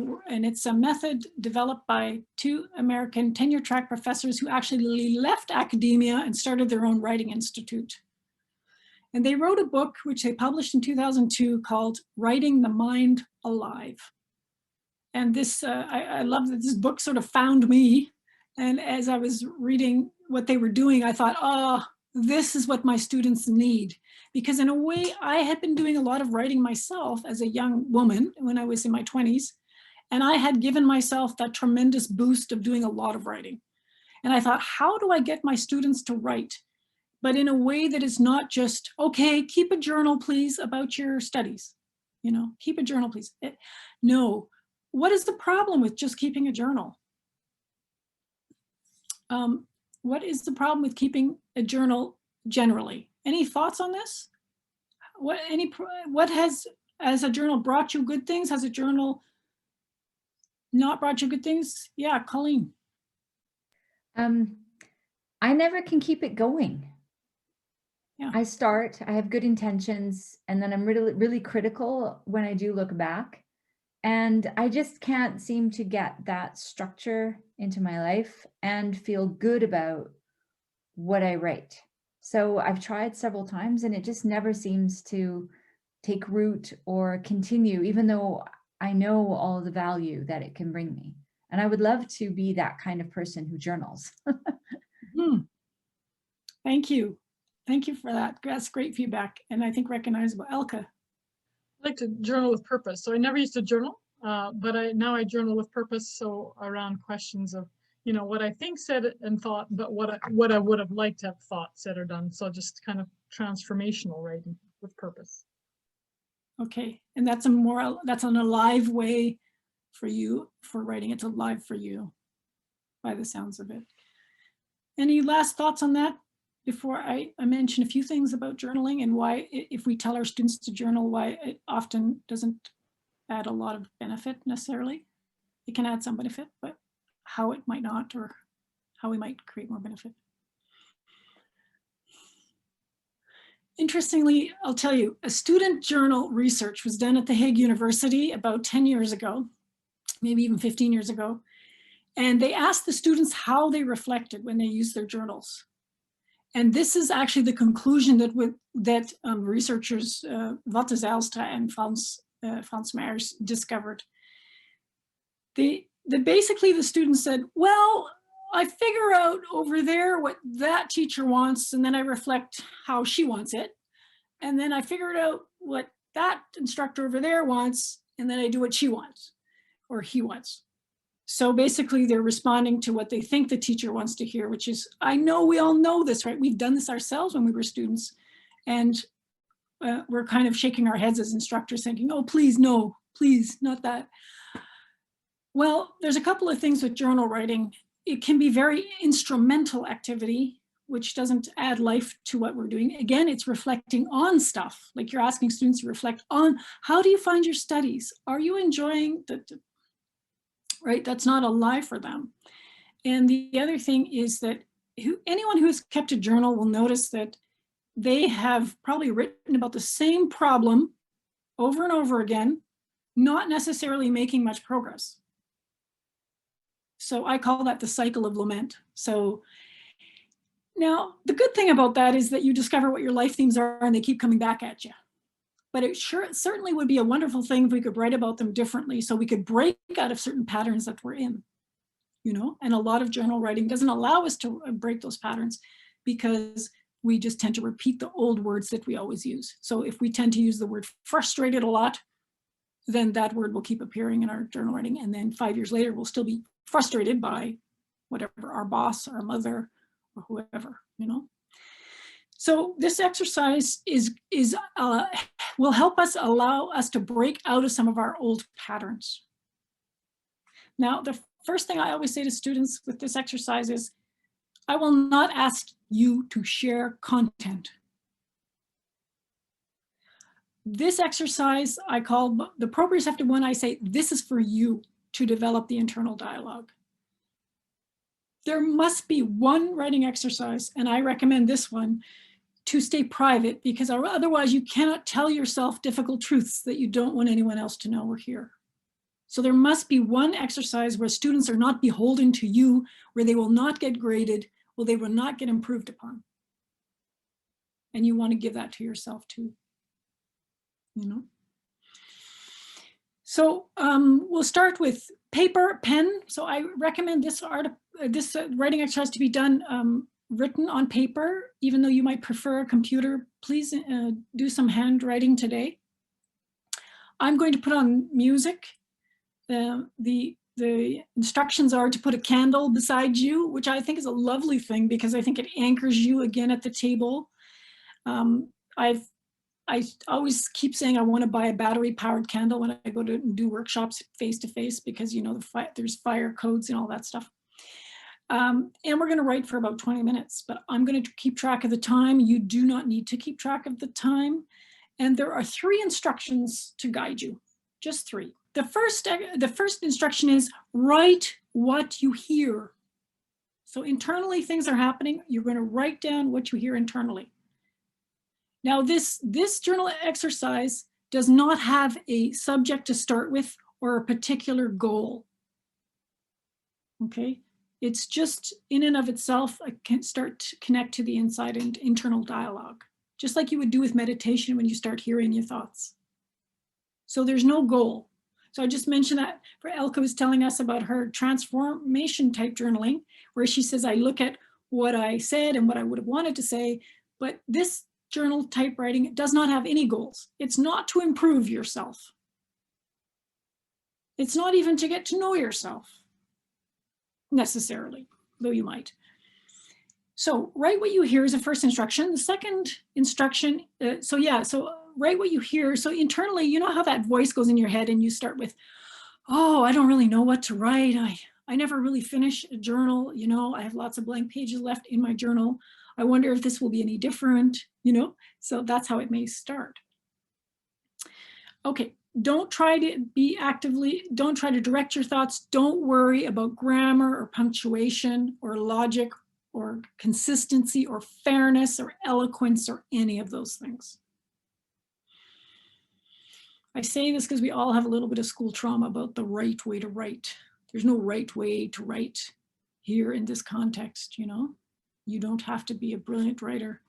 Speaker 1: it's a method developed by two American tenure track professors who actually left academia and started their own writing institute. And they wrote a book which they published in 2002 called Writing the Mind Alive. And this, I love that this book sort of found me. And as I was reading what they were doing, I thought, oh, this is what my students need. Because in a way, I had been doing a lot of writing myself as a young woman when I was in my 20s. And I had given myself that tremendous boost of doing a lot of writing. And I thought, how do I get my students to write? But in a way that is not just, okay, keep a journal, please, about your studies. You know, keep a journal, please. No, what is the problem with just keeping a journal? What is the problem with keeping a journal generally? Any thoughts on this? What has a journal brought you good things? Has a journal not brought you good things? Yeah, Colleen.
Speaker 6: I never can keep it going.
Speaker 1: Yeah.
Speaker 6: I start, I have good intentions, and then I'm really, really critical when I do look back. And I just can't seem to get that structure into my life and feel good about what I write. So I've tried several times and it just never seems to take root or continue, even though I know all the value that it can bring me. And I would love to be that kind of person who journals.
Speaker 1: Thank you. Thank you for that. That's great feedback. And I think recognizable. Elke.
Speaker 7: I like to journal with purpose. So I never used to journal, but now I journal with purpose. So around questions of, you know, what I think, said, and thought, but what I would have liked to have thought, said, or done. So just kind of transformational writing with purpose.
Speaker 1: Okay, and that's an alive way for you for writing. It's alive for you by the sounds of it. Any last thoughts on that before I mention a few things about journaling and why, if we tell our students to journal, why it often doesn't add a lot of benefit necessarily? It can add some benefit, but how it might not, or how we might create more benefit. Interestingly, I'll tell you, a student journal research was done at the Hague University about 10 years ago, maybe even 15 years ago. And they asked the students how they reflected when they used their journals. And this is actually the conclusion that researchers Watte Zijlstra and Frans Meijers discovered. Basically the students said, well, I figure out over there what that teacher wants, and then I reflect how she wants it. And then I figured out what that instructor over there wants, and then I do what she wants or he wants. So basically they're responding to what they think the teacher wants to hear, which is, I know we all know this, right? We've done this ourselves when we were students, and we're kind of shaking our heads as instructors thinking, oh, please, no, please, not that. Well, there's a couple of things with journal writing. It can be very instrumental activity which doesn't add life to what we're doing. Again, it's reflecting on stuff. Like you're asking students to reflect on, how do you find your studies? Are you enjoying right? That's not a lie for them. And the other thing is that anyone who's kept a journal will notice that they have probably written about the same problem over and over again, not necessarily making much progress. So I call that the cycle of lament. So now the good thing about that is that you discover what your life themes are and they keep coming back at you. But it certainly would be a wonderful thing if we could write about them differently, so we could break out of certain patterns that we're in, you know. And a lot of journal writing doesn't allow us to break those patterns because we just tend to repeat the old words that we always use. So if we tend to use the word frustrated a lot, then that word will keep appearing in our journal writing. And then 5 years later, we'll still be frustrated by whatever, our boss, our mother, or whoever, you know. So this exercise will help us, allow us to break out of some of our old patterns. Now, the first thing I always say to students with this exercise is, I will not ask you to share content. This exercise I call the proprioceptive one. I say, this is for you to develop the internal dialogue. There must be one writing exercise, and I recommend this one, to stay private, because otherwise you cannot tell yourself difficult truths that you don't want anyone else to know or hear. So there must be one exercise where students are not beholden to you, where they will not get graded, where they will not get improved upon. And you want to give that to yourself too, you know. So we'll start with paper, pen. So I recommend this writing exercise to be done written on paper. Even though you might prefer a computer, please do some handwriting today. I'm going to put on music. The instructions are to put a candle beside you, which I think is a lovely thing because I think it anchors you again at the table. I always keep saying I want to buy a battery-powered candle when I go to do workshops face-to-face because, you know, there's fire codes and all that stuff. And we're going to write for about 20 minutes, but I'm going to keep track of the time. You do not need to keep track of the time. And there are 3 instructions to guide you, just 3. The first instruction is write what you hear. So internally things are happening. You're going to write down what you hear internally. Now this journal exercise does not have a subject to start with or a particular goal. Okay, it's just in and of itself, I can start to connect to the inside and internal dialogue, just like you would do with meditation when you start hearing your thoughts. So there's no goal. So I just mentioned that for Elke was telling us about her transformation type journaling, where she says, I look at what I said and what I would have wanted to say, but this journal type writing does not have any goals. It's not to improve yourself. It's not even to get to know yourself necessarily, though you might. So write what you hear is the first instruction. The second instruction, so write what you hear. So internally, you know how that voice goes in your head and you start with, oh, I don't really know what to write. I never really finish a journal. You know, I have lots of blank pages left in my journal. I wonder if this will be any different, you know? So that's how it may start. Okay, don't try to direct your thoughts. Don't worry about grammar or punctuation or logic or consistency or fairness or eloquence or any of those things. I say this because we all have a little bit of school trauma about the right way to write. There's no right way to write here in this context, you know? You don't have to be a brilliant writer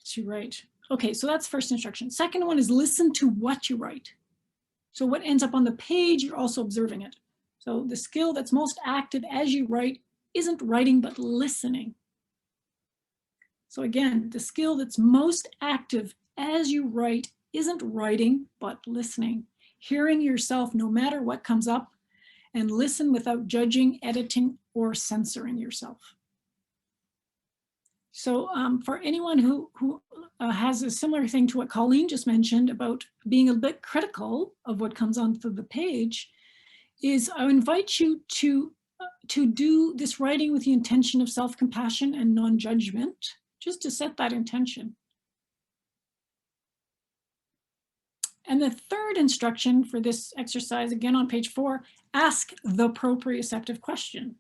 Speaker 1: to write. Okay, so that's first instruction. Second one is listen to what you write. So what ends up on the page, you're also observing it. So the skill that's most active as you write isn't writing, but listening. So again, the skill that's most active as you write isn't writing, but listening. Hearing yourself no matter what comes up, and listen without judging, editing, or censoring yourself. So for anyone who has a similar thing to what Colleen just mentioned about being a bit critical of what comes onto the page, is I invite you to to do this writing with the intention of self-compassion and non-judgment, just to set that intention. And the third instruction for this exercise, again on page 4, ask the proprioceptive question,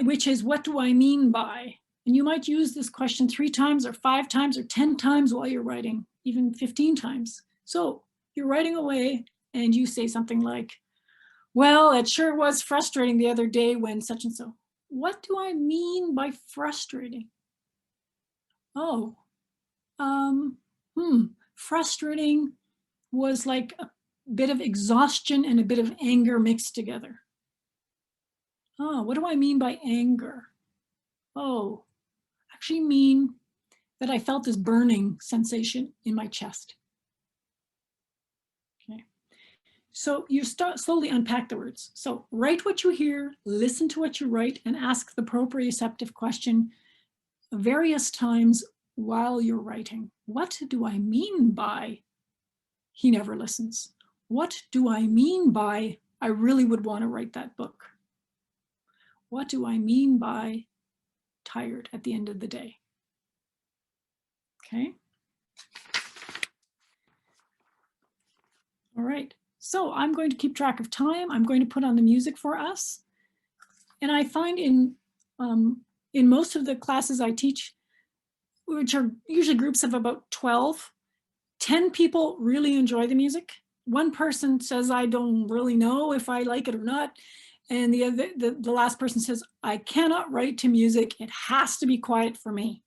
Speaker 1: which is, what do I mean by? And you might use this question 3 times or 5 times or 10 times while you're writing, even 15 times. So you're writing away and you say something like, well, it sure was frustrating the other day when such and so. What do I mean by frustrating? Oh, frustrating was like a bit of exhaustion and a bit of anger mixed together. Oh, what do I mean by anger? Oh, I actually mean that I felt this burning sensation in my chest. Okay. So you start slowly unpack the words. So write what you hear, listen to what you write, and ask the proprioceptive question various times while you're writing. What do I mean by he never listens? What do I mean by I really would want to write that book? What do I mean by tired at the end of the day? Okay. All right. So I'm going to keep track of time. I'm going to put on the music for us. And I find in most of the classes I teach, which are usually groups of about 12, 10 people really enjoy the music. One person says, I don't really know if I like it or not. And the last person says, I cannot write to music. It has to be quiet for me.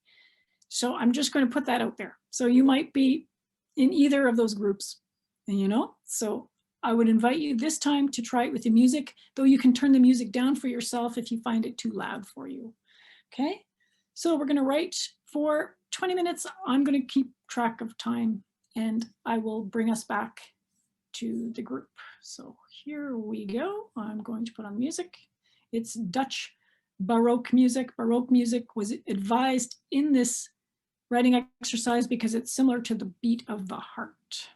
Speaker 1: So I'm just going to put that out there. So you might be in either of those groups, and so I would invite you this time to try it with the music, though you can turn the music down for yourself if you find it too loud for you. Okay, so we're going to write for 20 minutes. I'm going to keep track of time and I will bring us back to the group. So here we go. I'm going to put on music. It's Dutch Baroque music. Baroque music was advised in this writing exercise because it's similar to the beat of the heart.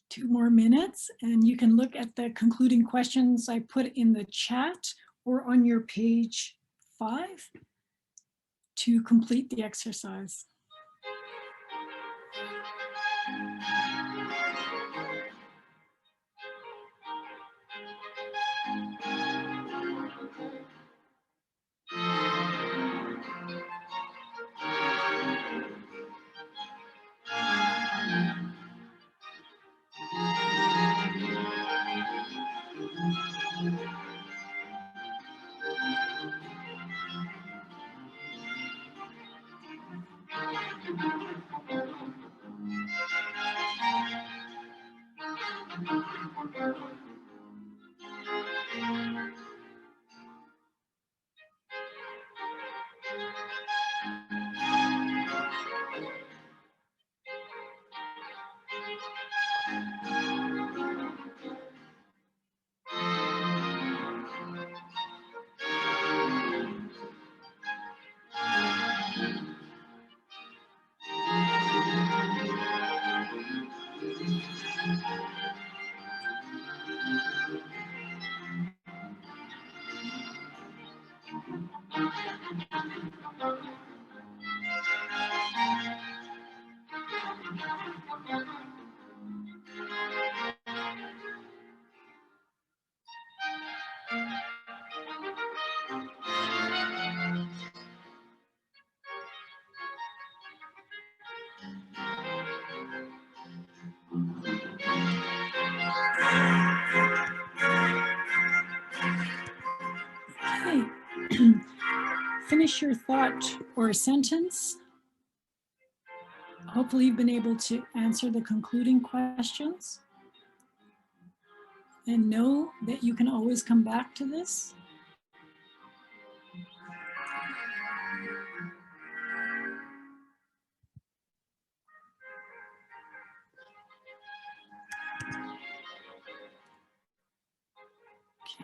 Speaker 1: 2 more minutes, and you can look at the concluding questions I put in the chat or on your page 5 to complete the exercise. Okay. Finish your thought or sentence. Hopefully you've been able to answer the concluding questions. And know that you can always come back to this.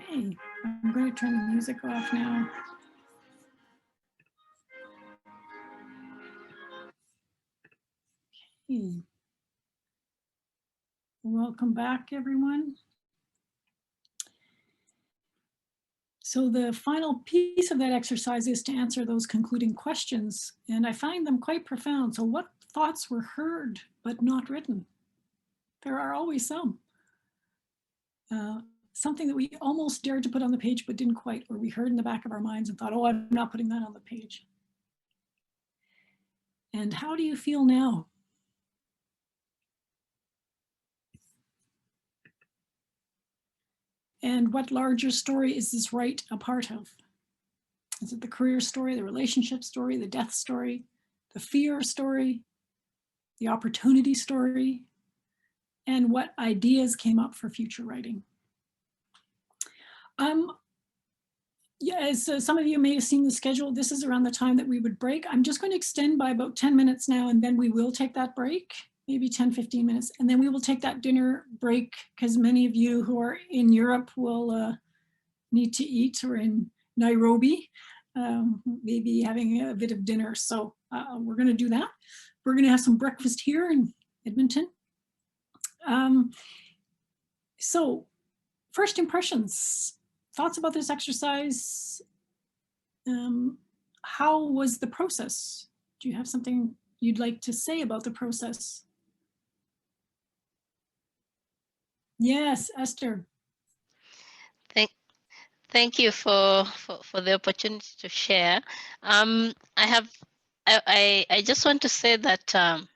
Speaker 1: Okay, I'm going to turn the music off now. Okay. Welcome back, everyone. So the final piece of that exercise is to answer those concluding questions, and I find them quite profound. So what thoughts were heard but not written? There are always some. Something that we almost dared to put on the page but didn't quite, or we heard in the back of our minds and thought, oh, I'm not putting that on the page. And how do you feel now? And what larger story is this right a part of? Is it the career story, the relationship story, the death story, the fear story, the opportunity story? And what ideas came up for future writing? Yeah, as some of you may have seen the schedule, this is around the time that we would break. I'm just going to extend by about 10 minutes now, and then we will take that break, maybe 10, 15 minutes. And then we will take that dinner break because many of you who are in Europe will need to eat, or in Nairobi, maybe having a bit of dinner. So we're going to do that. We're going to have some breakfast here in Edmonton. So first impressions. Thoughts about this exercise? How was the process? Do you have something you'd like to say about the process? Yes, Esther.
Speaker 2: Thank you for the opportunity to share. I just want to say that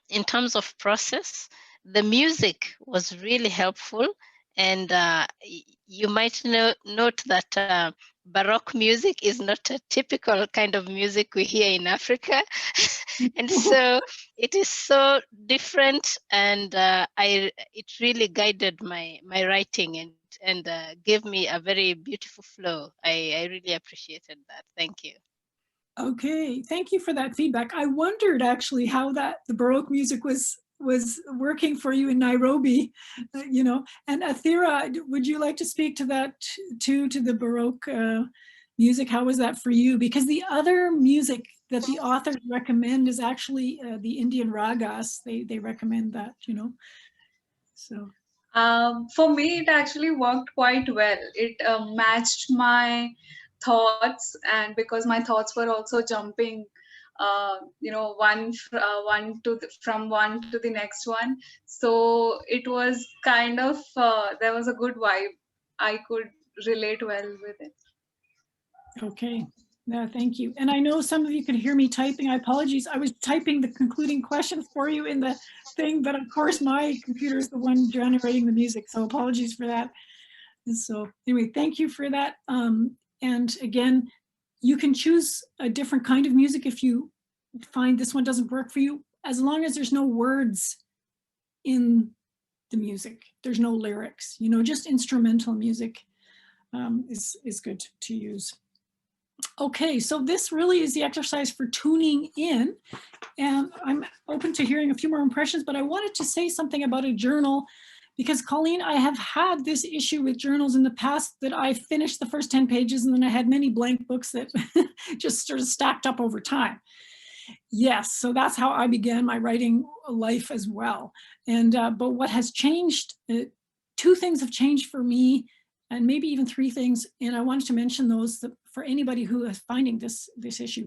Speaker 2: in terms of process, the music was really helpful. And you might note that Baroque music is not a typical kind of music we hear in Africa. And so it is so different, and it really guided my writing and and gave me a very beautiful flow. I really appreciated that. Thank you.
Speaker 1: Okay, thank you for that feedback. I wondered actually how the Baroque music was working for you in Nairobi, you know. And Athira, would you like to speak to that too, to the Baroque music? How was that for you? Because the other music that the authors recommend is actually the Indian ragas. They recommend that, you know. So
Speaker 8: for me, it actually worked quite well. It matched my thoughts, and because my thoughts were also jumping, you know, from one to the next one. So it was kind of, there was a good vibe. I could relate well with it.
Speaker 1: okay. No, thank you. And I know some of you could hear me typing. I apologize. I was typing the concluding question for you in the thing, but of course my computer is the one generating the music. So apologies for that. And so anyway, thank you for that. And again, you can choose a different kind of music if you find this one doesn't work for you, as long as there's no words in the music. There's no lyrics, you know, just instrumental music is good to use. Okay, so this really is the exercise for tuning in, and I'm open to hearing a few more impressions, but I wanted to say something about a journal, because Colleen, I have had this issue with journals in the past, that I finished the first 10 pages and then I had many blank books that just sort of stacked up over time. Yes, so that's how I began my writing life as well. And but what has changed, two things have changed for me, and maybe even three things, and I wanted to mention those for anybody who is finding this issue.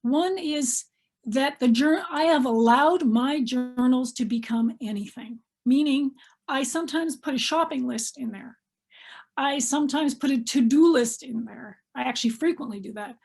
Speaker 1: One is that I have allowed my journals to become anything, meaning I sometimes put a shopping list in there. I sometimes put a to-do list in there. I actually frequently do that.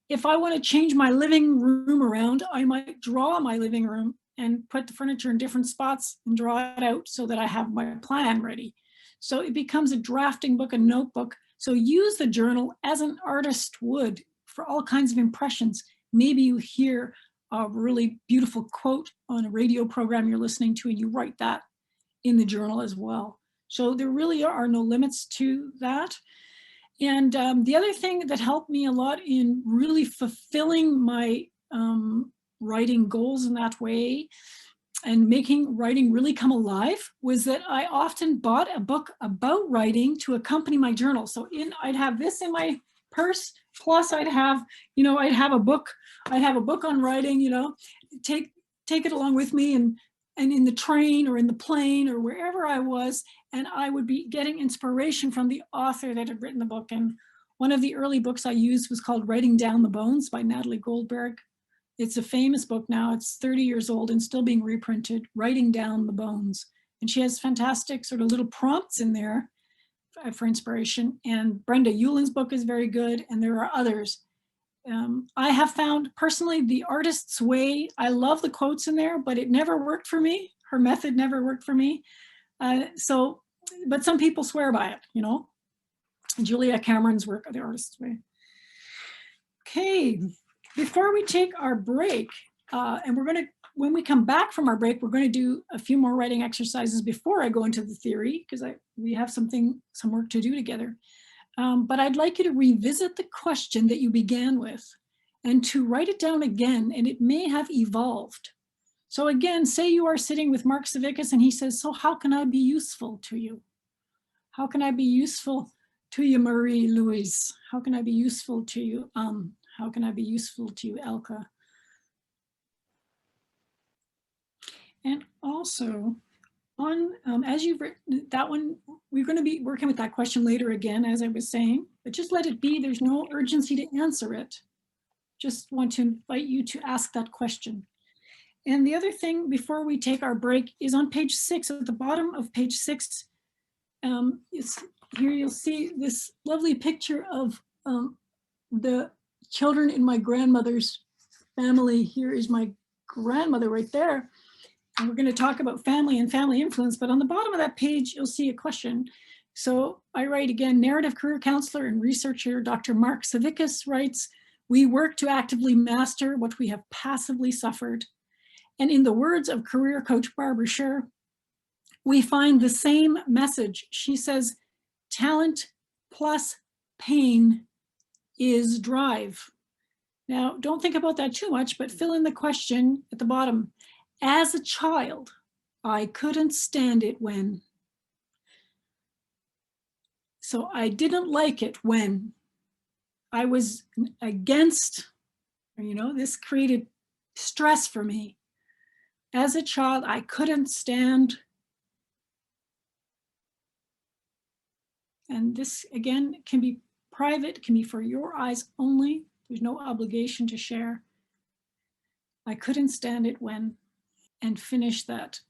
Speaker 1: If I want to change my living room around, I might draw my living room and put the furniture in different spots and draw it out so that I have my plan ready. So it becomes a drafting book, a notebook. So use the journal as an artist would for all kinds of impressions. Maybe you hear a really beautiful quote on a radio program you're listening to, and you write that in the journal as well. So there really are no limits to that. And the other thing that helped me a lot in really fulfilling my writing goals in that way and making writing really come alive was that I often bought a book about writing to accompany my journal. So I'd have this in my purse, plus I'd have a book on writing, you know, take it along with me, and in the train or in the plane or wherever I was, and I would be getting inspiration from the author that had written the book. And one of the early books I used was called Writing Down the Bones by Natalie Goldberg. It's a famous book now. It's 30 years old and still being reprinted, Writing Down the Bones. And she has fantastic sort of little prompts in there for inspiration. And Brenda Eulin's book is very good, and there are others. I have found personally The Artist's Way, I love the quotes in there, but it never worked for me. Her method never worked for me. But some people swear by it, you know. Julia Cameron's work, The Artist's Way. Okay, before we take our break, and when we come back from our break, we're going to do a few more writing exercises before I go into the theory, because we have some work to do together. But I'd like you to revisit the question that you began with and to write it down again, and it may have evolved. So again, say you are sitting with Mark Savickas and he says, so how can I be useful to you? How can I be useful to you, Marie-Louise? How can I be useful to you? How can I be useful to you, Elka? And also, as you've written that one, we're going to be working with that question later again, as I was saying, but just let it be. There's no urgency to answer it. Just want to invite you to ask that question. And the other thing before we take our break is on page 6, at the bottom of page 6, here you'll see this lovely picture of the children in my grandmother's family. Here is my grandmother right there. And we're going to talk about family and family influence, but on the bottom of that page, you'll see a question. So I write again, narrative career counselor and researcher, Dr. Mark Savickas writes, we work to actively master what we have passively suffered. And in the words of career coach Barbara Scher, we find the same message. She says, talent plus pain is drive. Now, don't think about that too much, but fill in the question at the bottom. As a child, I couldn't stand it when. So I didn't like it when I was against, you know, this created stress for me. As a child, I couldn't stand. And this, again, can be private, can be for your eyes only. There's no obligation to share. I couldn't stand it when, and finish that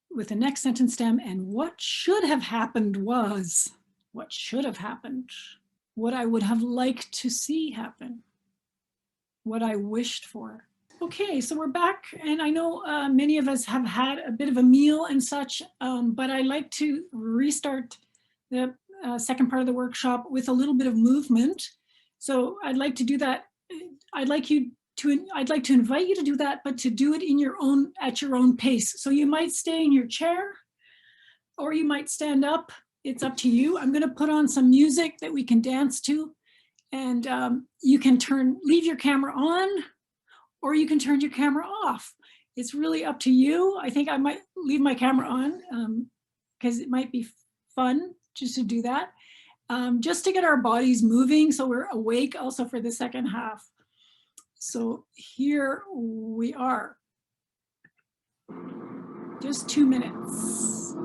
Speaker 1: with the next sentence stem. And what should have happened was, what should have happened, what I would have liked to see happen, what I wished for. Okay, so we're back, and I know many of us have had a bit of a meal and such, but I like to restart the second part of the workshop with a little bit of movement. So I'd like to do that. I'd like to invite you to do that, but to do it in your own, at your own pace. So you might stay in your chair, or you might stand up. It's up to you. I'm going to put on some music that we can dance to, and you can leave your camera on, or you can turn your camera off. It's really up to you. I think I might leave my camera on because it might be fun just to do that, just to get our bodies moving so we're awake also for the second half. So here we are. Just 2 minutes.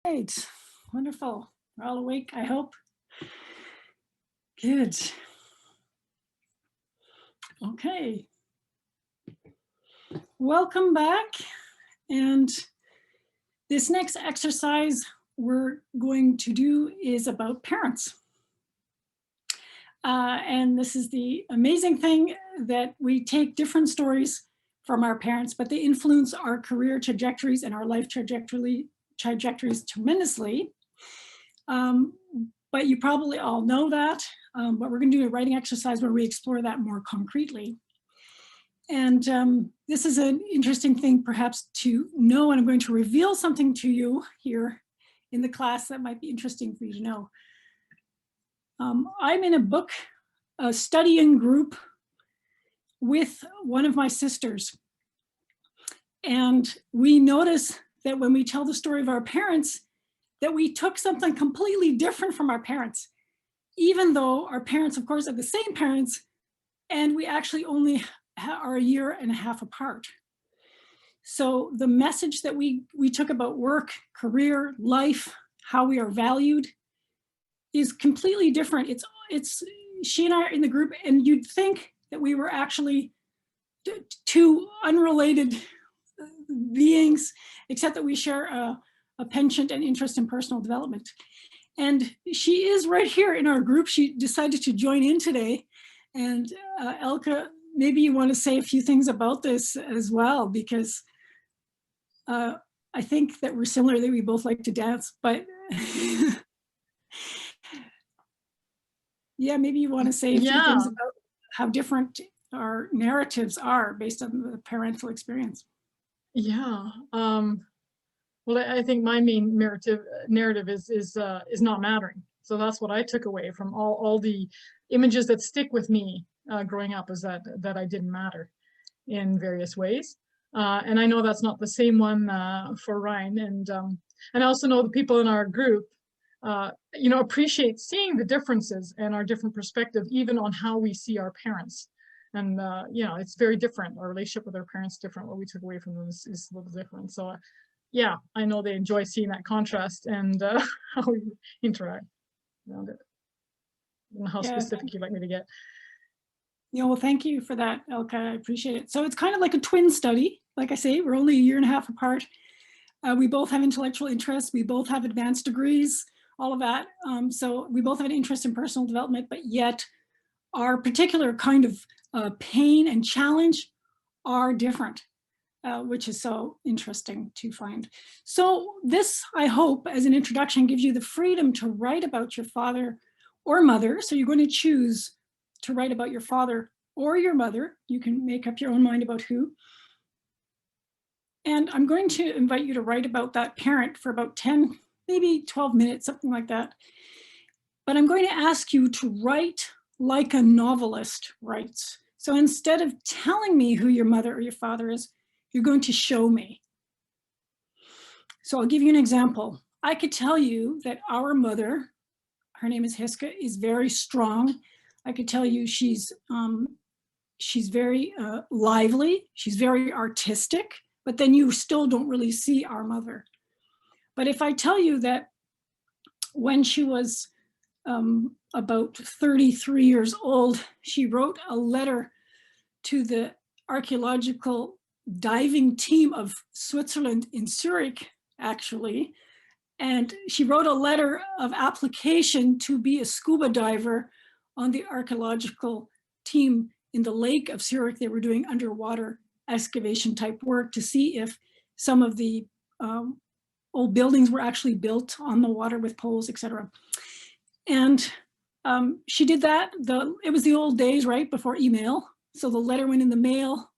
Speaker 1: Great, wonderful. We're all awake, I hope. Good. Okay. Welcome back. And this next exercise we're going to do is about parents. And this is the amazing thing that we take different stories from our parents, but they influence our career trajectories and our life trajectories tremendously. But you probably all know that, but we're going to do a writing exercise where we explore that more concretely. And this is an interesting thing perhaps to know, and I'm going to reveal something to you here in the class that might be interesting for you to know. I'm in a studying group with one of my sisters. And we notice that when we tell the story of our parents, that we took something completely different from our parents, even though our parents, of course, are the same parents, and we actually only are a year and a half apart. So the message that we took about work, career, life, how we are valued is completely different. It's she and I are in the group, and you'd think that we were actually two unrelated beings, except that we share a penchant and interest in personal development. And she is right here in our group. She decided to join in today. And Elke, maybe you want to say a few things about this as well, because I think that we're similar, that we both like to dance, but yeah, maybe you want to say a few things about how different our narratives are based on the parental experience.
Speaker 7: Yeah. Well, I think my main narrative is not mattering. So that's what I took away from all the images that stick with me growing up, is that I didn't matter in various ways. And I know that's not the same one for Ryan. And I also know the people in our group, appreciate seeing the differences and our different perspective, even on how we see our parents. And, it's very different. Our relationship with our parents different. What we took away from them is a little different. So, yeah, I know they enjoy seeing that contrast and how we interact around it. I don't know how specific you'd like me to get.
Speaker 1: Yeah, well, thank you for that, Elke. I appreciate it. So it's kind of like a twin study. Like I say, we're only a year and a half apart. We both have intellectual interests. We both have advanced degrees, all of that. So we both have an interest in personal development, but yet our particular kind of pain and challenge are different, which is so interesting to find. So this, I hope, as an introduction, gives you the freedom to write about your father or mother. So you're going to choose to write about your father or your mother. You can make up your own mind about who. And I'm going to invite you to write about that parent for about 10, maybe 12 minutes, something like that. But I'm going to ask you to write like a novelist writes. So instead of telling me who your mother or your father is, you're going to show me. So I'll give you an example. I could tell you that our mother, her name is Hiske, is very strong. I could tell you she's very lively, she's very artistic, but then you still don't really see our mother. But if I tell you that when she was about 33 years old, she wrote a letter to the archaeological diving team of Switzerland in Zurich, actually, and she wrote a letter of application to be a scuba diver on the archaeological team in the lake of Zurich. They were doing underwater excavation type work to see if some of the old buildings were actually built on the water with poles, etc. And she did that. It was the old days, right, before email. So the letter went in the mail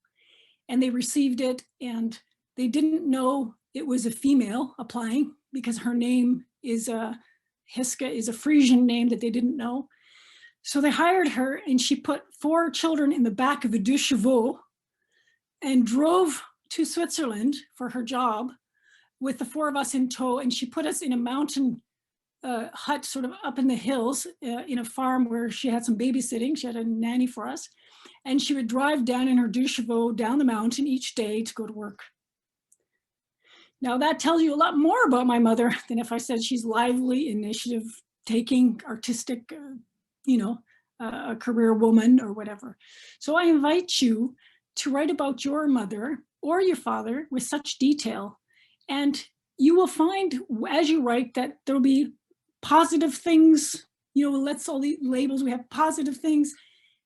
Speaker 1: and they received it, and they didn't know it was a female applying because her name is Hiske is a Frisian name that they didn't know. So they hired her, and she put 4 children in the back of a 2 chevaux and drove to Switzerland for her job with the 4 of us in tow. And she put us in a mountain hut sort of up in the hills in a farm where she had some babysitting. She had a nanny for us. And she would drive down in her 2 chevaux down the mountain each day to go to work. Now that tells you a lot more about my mother than if I said she's lively, initiative taking, artistic, a career woman or whatever. So I invite you to write about your mother or your father with such detail. And you will find as you write that there'll be positive things, let's all the labels, we have positive things,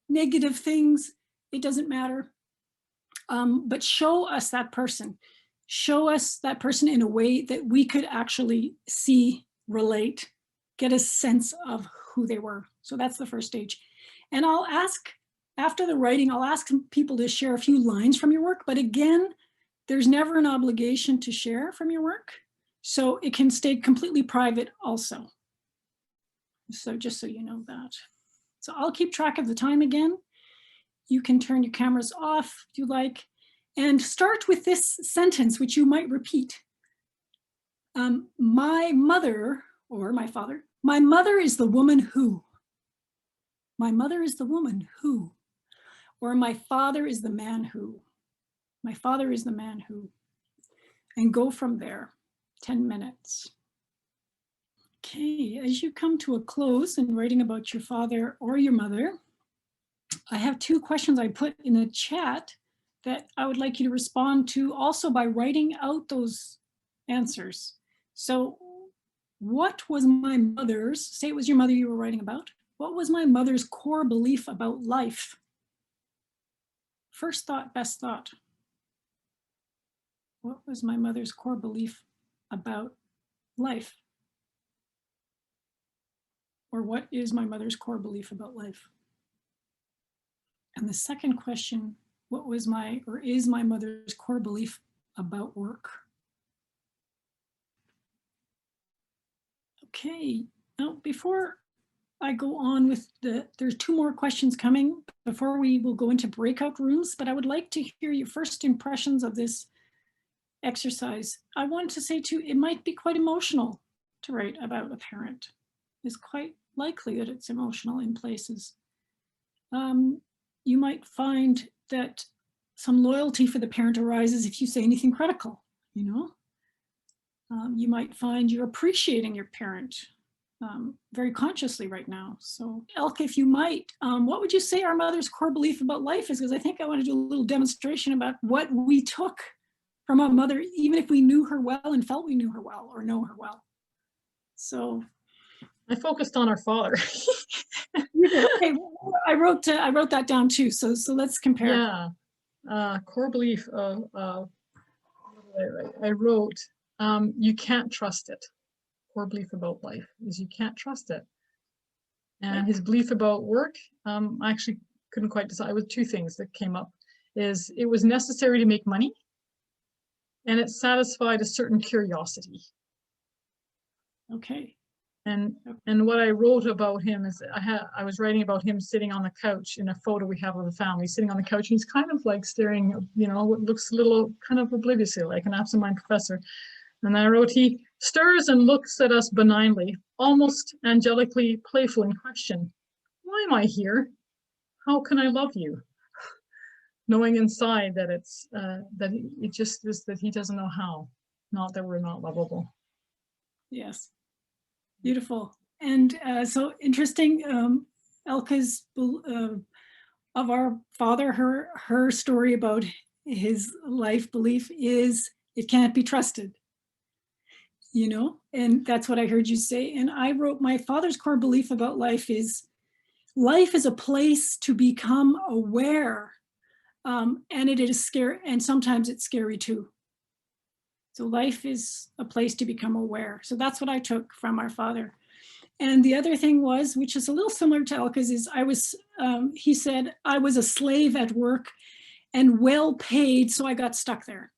Speaker 1: negative things, it doesn't matter. But show us that person. Show us that person in a way that we could actually see, relate, get a sense of who they were. So that's the first stage. And I'll ask, after the writing, I'll ask people to share a few lines from your work. But again, there's never an obligation to share from your work. So it can stay completely private also. So just so you know that. So I'll keep track of the time again. You can turn your cameras off if you like, and start with this sentence, which you might repeat. My mother, or my father, my mother is the woman who. My mother is the woman who. Or my father is the man who. My father is the man who. And go from there, 10 minutes. Okay, as you come to a close in writing about your father or your mother, I have 2 questions I put in the chat that I would like you to respond to also by writing out those answers. So what was my mother's, say it was your mother you were writing about, what was my mother's core belief about life? First thought, best thought. What was my mother's core belief about life? Or what is my mother's core belief about life? And the second question, what was my, or is my mother's core belief about work? Okay, now before I go on with there's 2 more questions coming before we will go into breakout rooms, but I would like to hear your first impressions of this exercise. I want to say too, it might be quite emotional to write about a parent. It's quite likely that it's emotional in places. You might find that some loyalty for the parent arises if you say anything critical, you know? You might find you're appreciating your parent very consciously right now. So Elke, if you might, what would you say our mother's core belief about life is? Because I think I want to do a little demonstration about what we took from our mother, even if we knew her well and felt we knew her well or know her well. So
Speaker 7: I focused on our father.
Speaker 1: okay, I wrote that down too. So let's compare.
Speaker 7: Yeah, core belief of I wrote, you can't trust it. Core belief about life is you can't trust it. And his belief about work, I actually couldn't quite decide. With 2 things that came up, is it was necessary to make money, and it satisfied a certain curiosity.
Speaker 1: Okay.
Speaker 7: And what I wrote about him is I was writing about him sitting on the couch in a photo we have of the family, sitting on the couch. And he's kind of like staring, you know, what looks a little kind of obliviously like an absent-minded professor. And I wrote, he stirs and looks at us benignly, almost angelically playful in question. Why am I here? How can I love you? Knowing inside that it's that it just is that he doesn't know how, not that we're not lovable.
Speaker 1: Yes. Beautiful. And so interesting, Elke's of our father, her story about his life belief is it can't be trusted, you know, and that's what I heard you say. And I wrote my father's core belief about life is a place to become aware, and it is scary, and sometimes it's scary too. So life is a place to become aware. So that's what I took from our father. And the other thing was, which is a little similar to Elke's, is he said, I was a slave at work and well paid, so I got stuck there.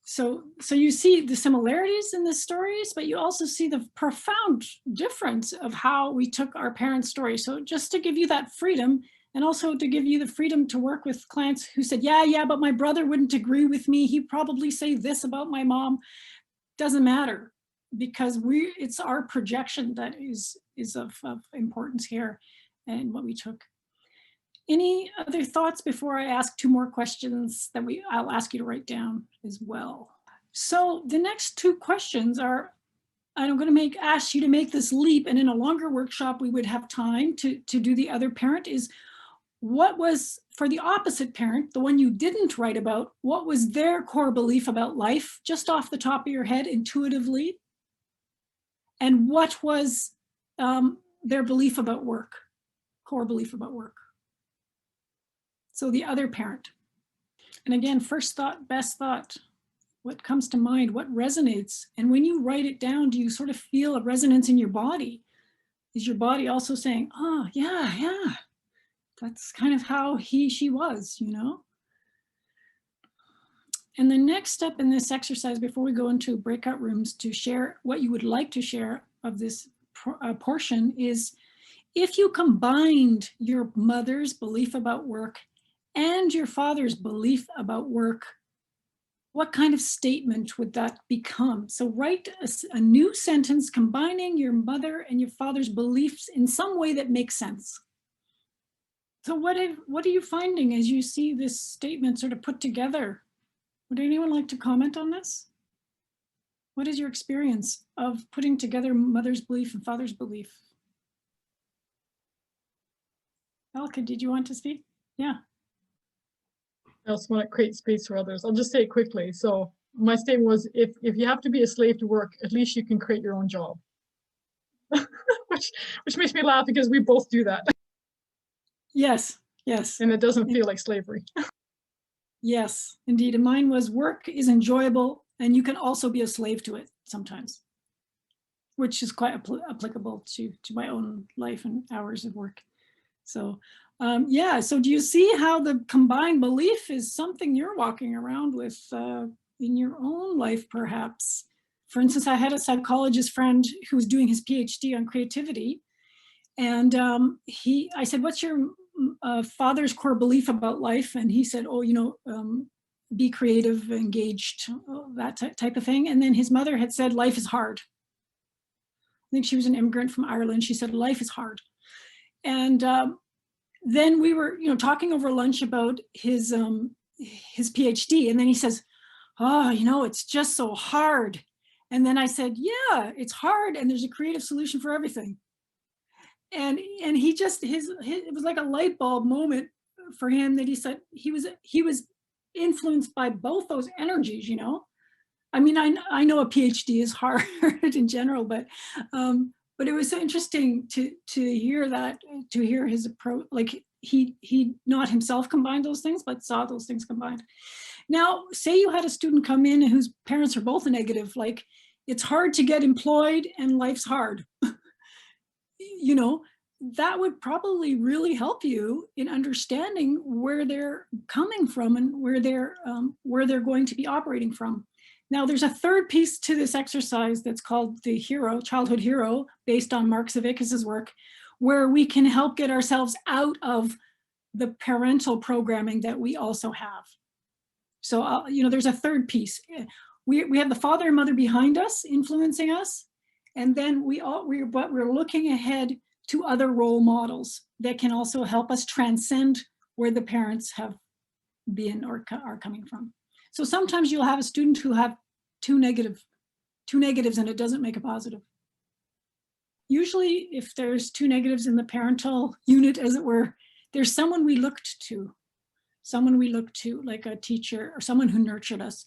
Speaker 1: So you see the similarities in the stories, but you also see the profound difference of how we took our parents' story. So just to give you that freedom, and also to give you the freedom to work with clients who said, yeah, but my brother wouldn't agree with me. He'd probably say this about my mom. Doesn't matter, because it's our projection that is of importance here and what we took. Any other thoughts before I ask 2 more questions that I'll ask you to write down as well? So the next 2 questions are, I'm going to ask you to make this leap, and in a longer workshop we would have time to do the other parent, is what was, for the opposite parent, the one you didn't write about, what was their core belief about life, just off the top of your head, intuitively? And what was their belief about work, core belief about work? So the other parent. And again, first thought, best thought, what comes to mind, what resonates? And when you write it down, do you sort of feel a resonance in your body? Is your body also saying, oh, yeah, that's kind of how she was, you know? And the next step in this exercise, before we go into breakout rooms to share what you would like to share of this portion, is if you combined your mother's belief about work and your father's belief about work, what kind of statement would that become? So write a new sentence combining your mother and your father's beliefs in some way that makes sense. So what are you finding as you see this statement sort of put together? Would anyone like to comment on this? What is your experience of putting together mother's belief and father's belief? Elke, did you want to speak? Yeah.
Speaker 7: I also want to create space for others. I'll just say it quickly. So my statement was, if you have to be a slave to work, at least you can create your own job. which makes me laugh because we both do that.
Speaker 1: Yes, yes.
Speaker 7: And it doesn't feel like slavery.
Speaker 1: Yes, indeed. And mine was, work is enjoyable and you can also be a slave to it sometimes, which is quite applicable to my own life and hours of work. So yeah, so do you see how the combined belief is something you're walking around with in your own life, perhaps? For instance, I had a psychologist friend who was doing his PhD on creativity. And I said, what's your father's core belief about life? And he said, oh, be creative, engaged, that type of thing. And then his mother had said, life is hard. I think she was an immigrant from Ireland. She said, life is hard. And then we were, talking over lunch about his PhD. And then he says, oh, it's just so hard. And then I said, yeah, it's hard. And there's a creative solution for everything. And he just, it was like a light bulb moment for him that he said he was influenced by both those energies, I mean, I know a PhD is hard in general, but it was so interesting to hear that, to hear his approach, like he not himself combined those things, but saw those things combined. Now, say you had a student come in whose parents are both negative, like it's hard to get employed and life's hard. That would probably really help you in understanding where they're coming from and where they're going to be operating from. Now, there's a third piece to this exercise that's called the hero, childhood hero, based on Mark Savickas' work, where we can help get ourselves out of the parental programming that we also have. So, there's a third piece. We have the father and mother behind us, influencing us, and then we're looking ahead to other role models that can also help us transcend where the parents have been or are coming from. So sometimes you'll have a student who have two negatives and it doesn't make a positive. Usually if there's two negatives in the parental unit, as it were, there's someone we looked to like a teacher or someone who nurtured us.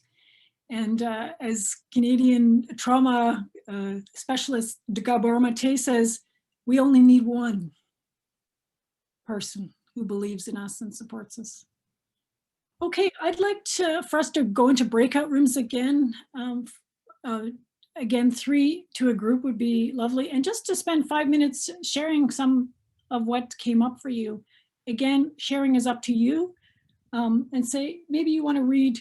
Speaker 1: And as Canadian trauma specialist Gabor Mate says, we only need one person who believes in us and supports us. Okay, I'd like for us to go into breakout rooms again. Again, 3 to a group would be lovely. And just to spend 5 minutes sharing some of what came up for you. Again, sharing is up to you. And say, maybe you want to read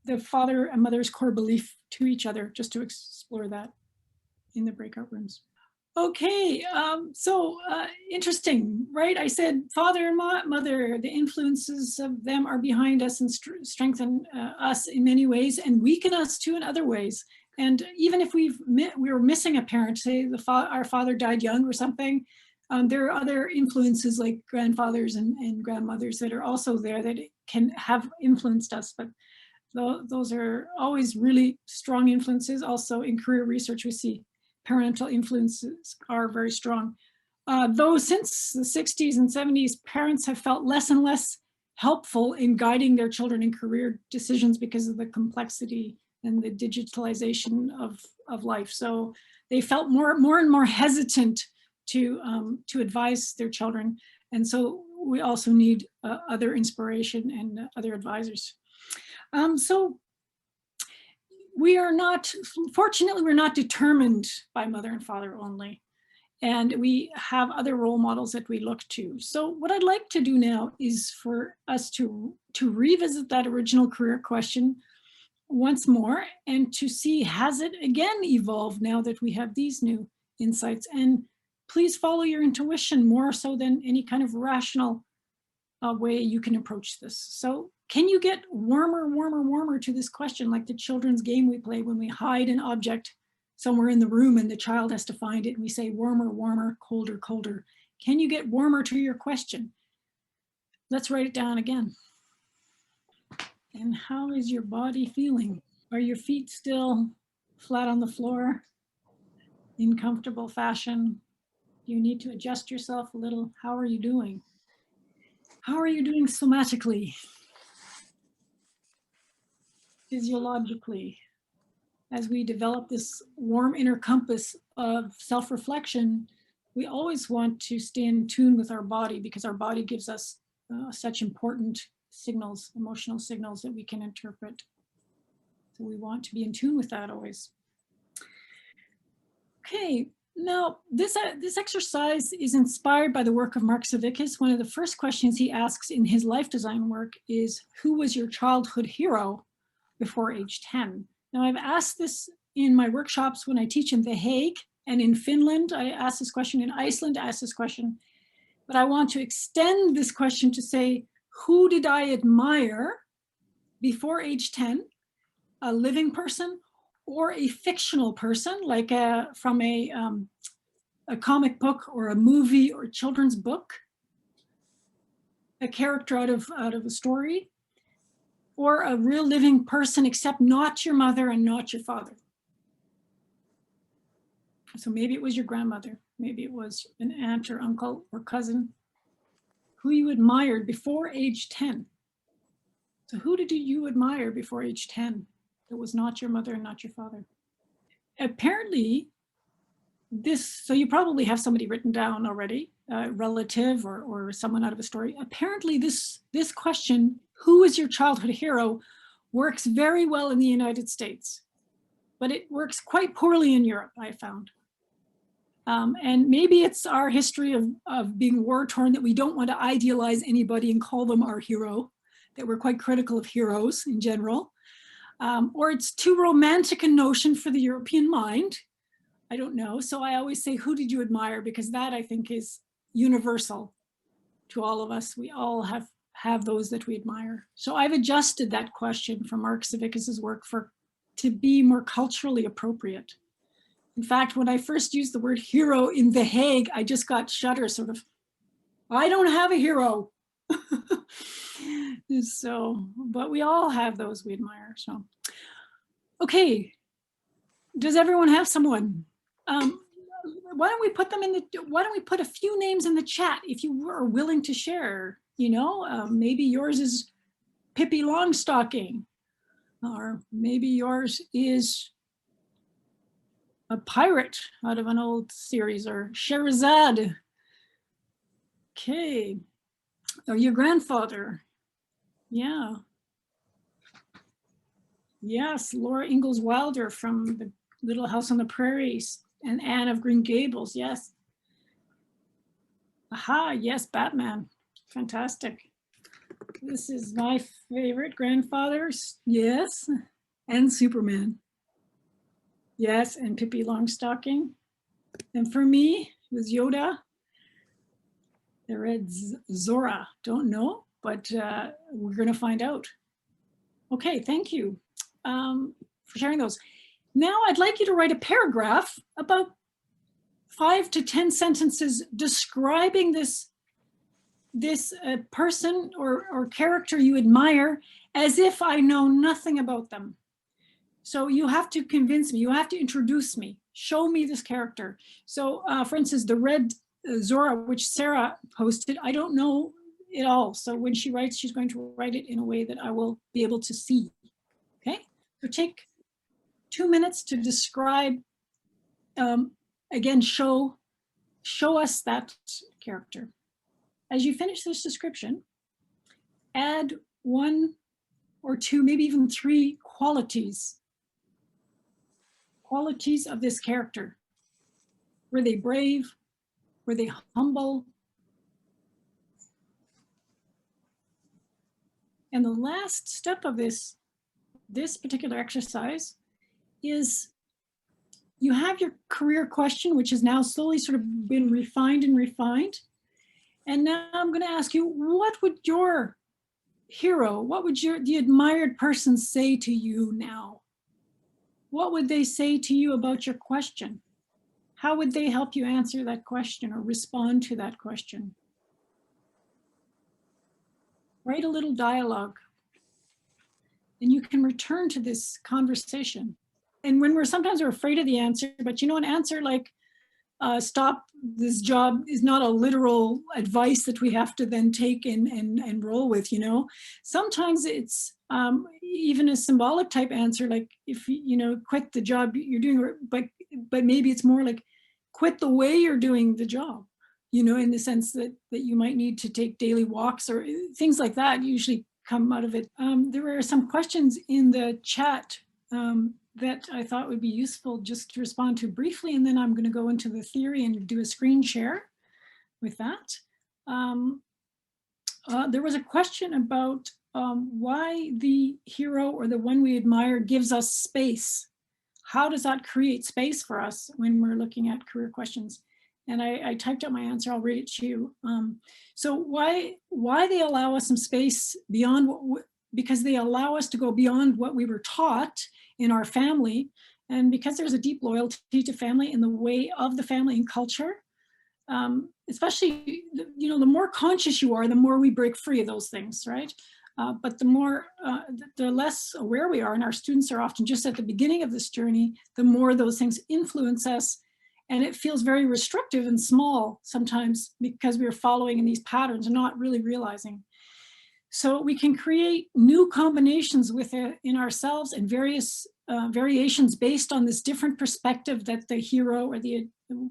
Speaker 1: the father and mother's core belief to each other, just to explore that in the breakout rooms. Okay, so interesting, right? I said father and mother, the influences of them are behind us and strengthen us in many ways and weaken us too in other ways. And even if we were missing a parent, say our father died young or something, there are other influences like grandfathers and grandmothers that are also there that can have influenced us, but those are always really strong influences. Also in career research, we see parental influences are very strong. Though since the 60s and 70s, parents have felt less and less helpful in guiding their children in career decisions because of the complexity and the digitalization of life. So they felt more and more hesitant to advise their children. And so we also need other inspiration and other advisors. So fortunately, we're not determined by mother and father only. And we have other role models that we look to. So what I'd like to do now is for us to revisit that original career question once more and to see, has it again evolved now that we have these new insights? And please follow your intuition more so than any kind of rational way you can approach this. So can you get warmer, warmer, warmer to this question, like the children's game we play when we hide an object somewhere in the room and the child has to find it and we say warmer, warmer, colder, colder. Can you get warmer to your question? Let's write it down again. And how is your body feeling? Are your feet still flat on the floor in comfortable fashion? Do you need to adjust yourself a little? How are you doing? How are you doing somatically? Physiologically? As we develop this warm inner compass of self-reflection, we always want to stay in tune with our body because our body gives us such important signals, emotional signals that we can interpret. So we want to be in tune with that always. Okay, now this exercise is inspired by the work of Mark Savickas. One of the first questions he asks in his life design work is, who was your childhood hero before age 10? Now I've asked this in my workshops when I teach in The Hague and in Finland. I asked this question, in Iceland I asked this question, but I want to extend this question to say, who did I admire before age 10? A living person or a fictional person, like from a comic book or a movie or a children's book, a character out of a story, or a real living person, except not your mother and not your father. So maybe it was your grandmother, maybe it was an aunt or uncle or cousin, who you admired before age 10. So who did you admire before age 10 that was not your mother and not your father? Apparently, so you probably have somebody written down already, a relative or someone out of a story. Apparently this question, who is your childhood hero, works very well in the United States, but it works quite poorly in Europe, I found. And maybe it's our history of being war-torn that we don't want to idealize anybody and call them our hero, that we're quite critical of heroes in general. Or it's too romantic a notion for the European mind. I don't know. So I always say, who did you admire? Because that, I think, is universal to all of us. We all have those that we admire. So I've adjusted that question from Mark Savickas' work to be more culturally appropriate. In fact, when I first used the word hero in The Hague, I just got shudder, sort of, I don't have a hero. So, but we all have those we admire. So, okay. Does everyone have someone? Why don't we put them why don't we put a few names in the chat if you are willing to share, you know, maybe yours is Pippi Longstocking, or maybe yours is a pirate out of an old series, or Scheherazade. Okay. Or your grandfather. Yeah. Yes, Laura Ingalls Wilder from The Little House on the Prairie and Anne of Green Gables, yes. Aha, yes, Batman, fantastic. This is my favorite grandfathers, yes, and Superman. Yes, and Pippi Longstocking. And for me, it was Yoda. I read Zora, don't know, but we're gonna find out. Okay, thank you for sharing those. Now I'd like you to write a paragraph, about 5 to 10 sentences describing this person or character you admire as if I know nothing about them. So you have to convince me, you have to introduce me, show me this character. So for instance, the red Zora, which Sarah posted, I don't know it all. So when she writes, she's going to write it in a way that I will be able to see. Okay, so take 2 minutes to describe, again, show us that character. As you finish this description, add 1 or 2, maybe even 3 qualities of this character. Were they brave? Were they humble? And the last step of this this particular exercise is you have your career question, which has now slowly sort of been refined and refined. And now I'm going to ask you, what would your hero, what would the admired person say to you now? What would they say to you about your question? How would they help you answer that question or respond to that question? Write a little dialogue, and you can return to this conversation. And when sometimes we're afraid of the answer, but you know, an answer like, stop this job is not a literal advice that we have to then take and roll with, you know. Sometimes it's even a symbolic type answer, like if you know, quit the job you're doing, but maybe it's more like quit the way you're doing the job, you know, in the sense that you might need to take daily walks or things like that usually come out of it. There were some questions in the chat that I thought would be useful just to respond to briefly, and then I'm going to go into the theory and do a screen share with that. There was a question about why the hero or the one we admire gives us space. How does that create space for us when we're looking at career questions? And I typed out my answer, I'll read it to you. So why they allow us some space beyond because they allow us to go beyond what we were taught in our family, and because there's a deep loyalty to family in the way of the family and culture, especially, you know, the more conscious you are, the more we break free of those things, right? But the less aware we are, and our students are often just at the beginning of this journey, the more those things influence us, and it feels very restrictive and small sometimes because we're following in these patterns and not really realizing. So we can create new combinations in ourselves and various variations based on this different perspective that the hero or the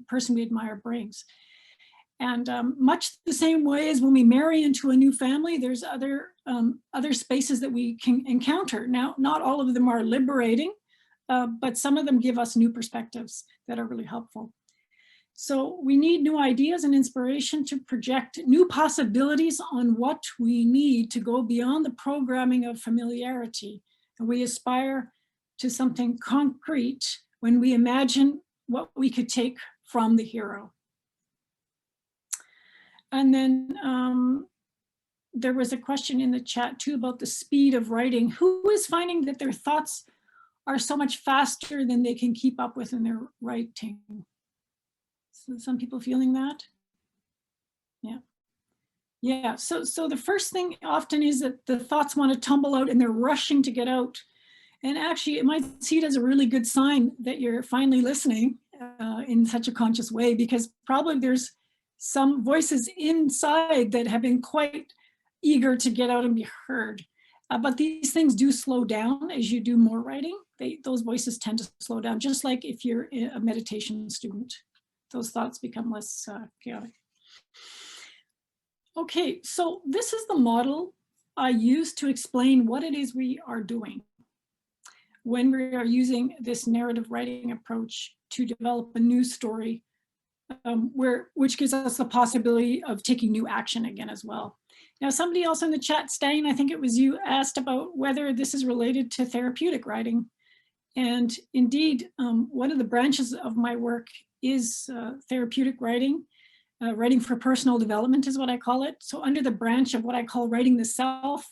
Speaker 1: person we admire brings. And much the same way as when we marry into a new family, there's other spaces that we can encounter. Now, not all of them are liberating, but some of them give us new perspectives that are really helpful. So we need new ideas and inspiration to project new possibilities on what we need to go beyond the programming of familiarity. And we aspire to something concrete when we imagine what we could take from the hero. And then there was a question in the chat too about the speed of writing. Who is finding that their thoughts are so much faster than they can keep up with in their writing? So some people feeling that? Yeah. Yeah, so the first thing often is that the thoughts want to tumble out and they're rushing to get out. And actually, it might see it as a really good sign that you're finally listening in such a conscious way, because probably there's some voices inside that have been quite eager to get out and be heard. But these things do slow down as you do more writing. Those voices tend to slow down, just like if you're a meditation student. Those thoughts become less chaotic. Okay, so this is the model I use to explain what it is we are doing when we are using this narrative writing approach to develop a new story, which gives us the possibility of taking new action again as well. Now, somebody else in the chat, Stein, I think it was you, asked about whether this is related to therapeutic writing. And indeed, one of the branches of my work is therapeutic writing. Writing for personal development is what I call it. So under the branch of what I call writing the self,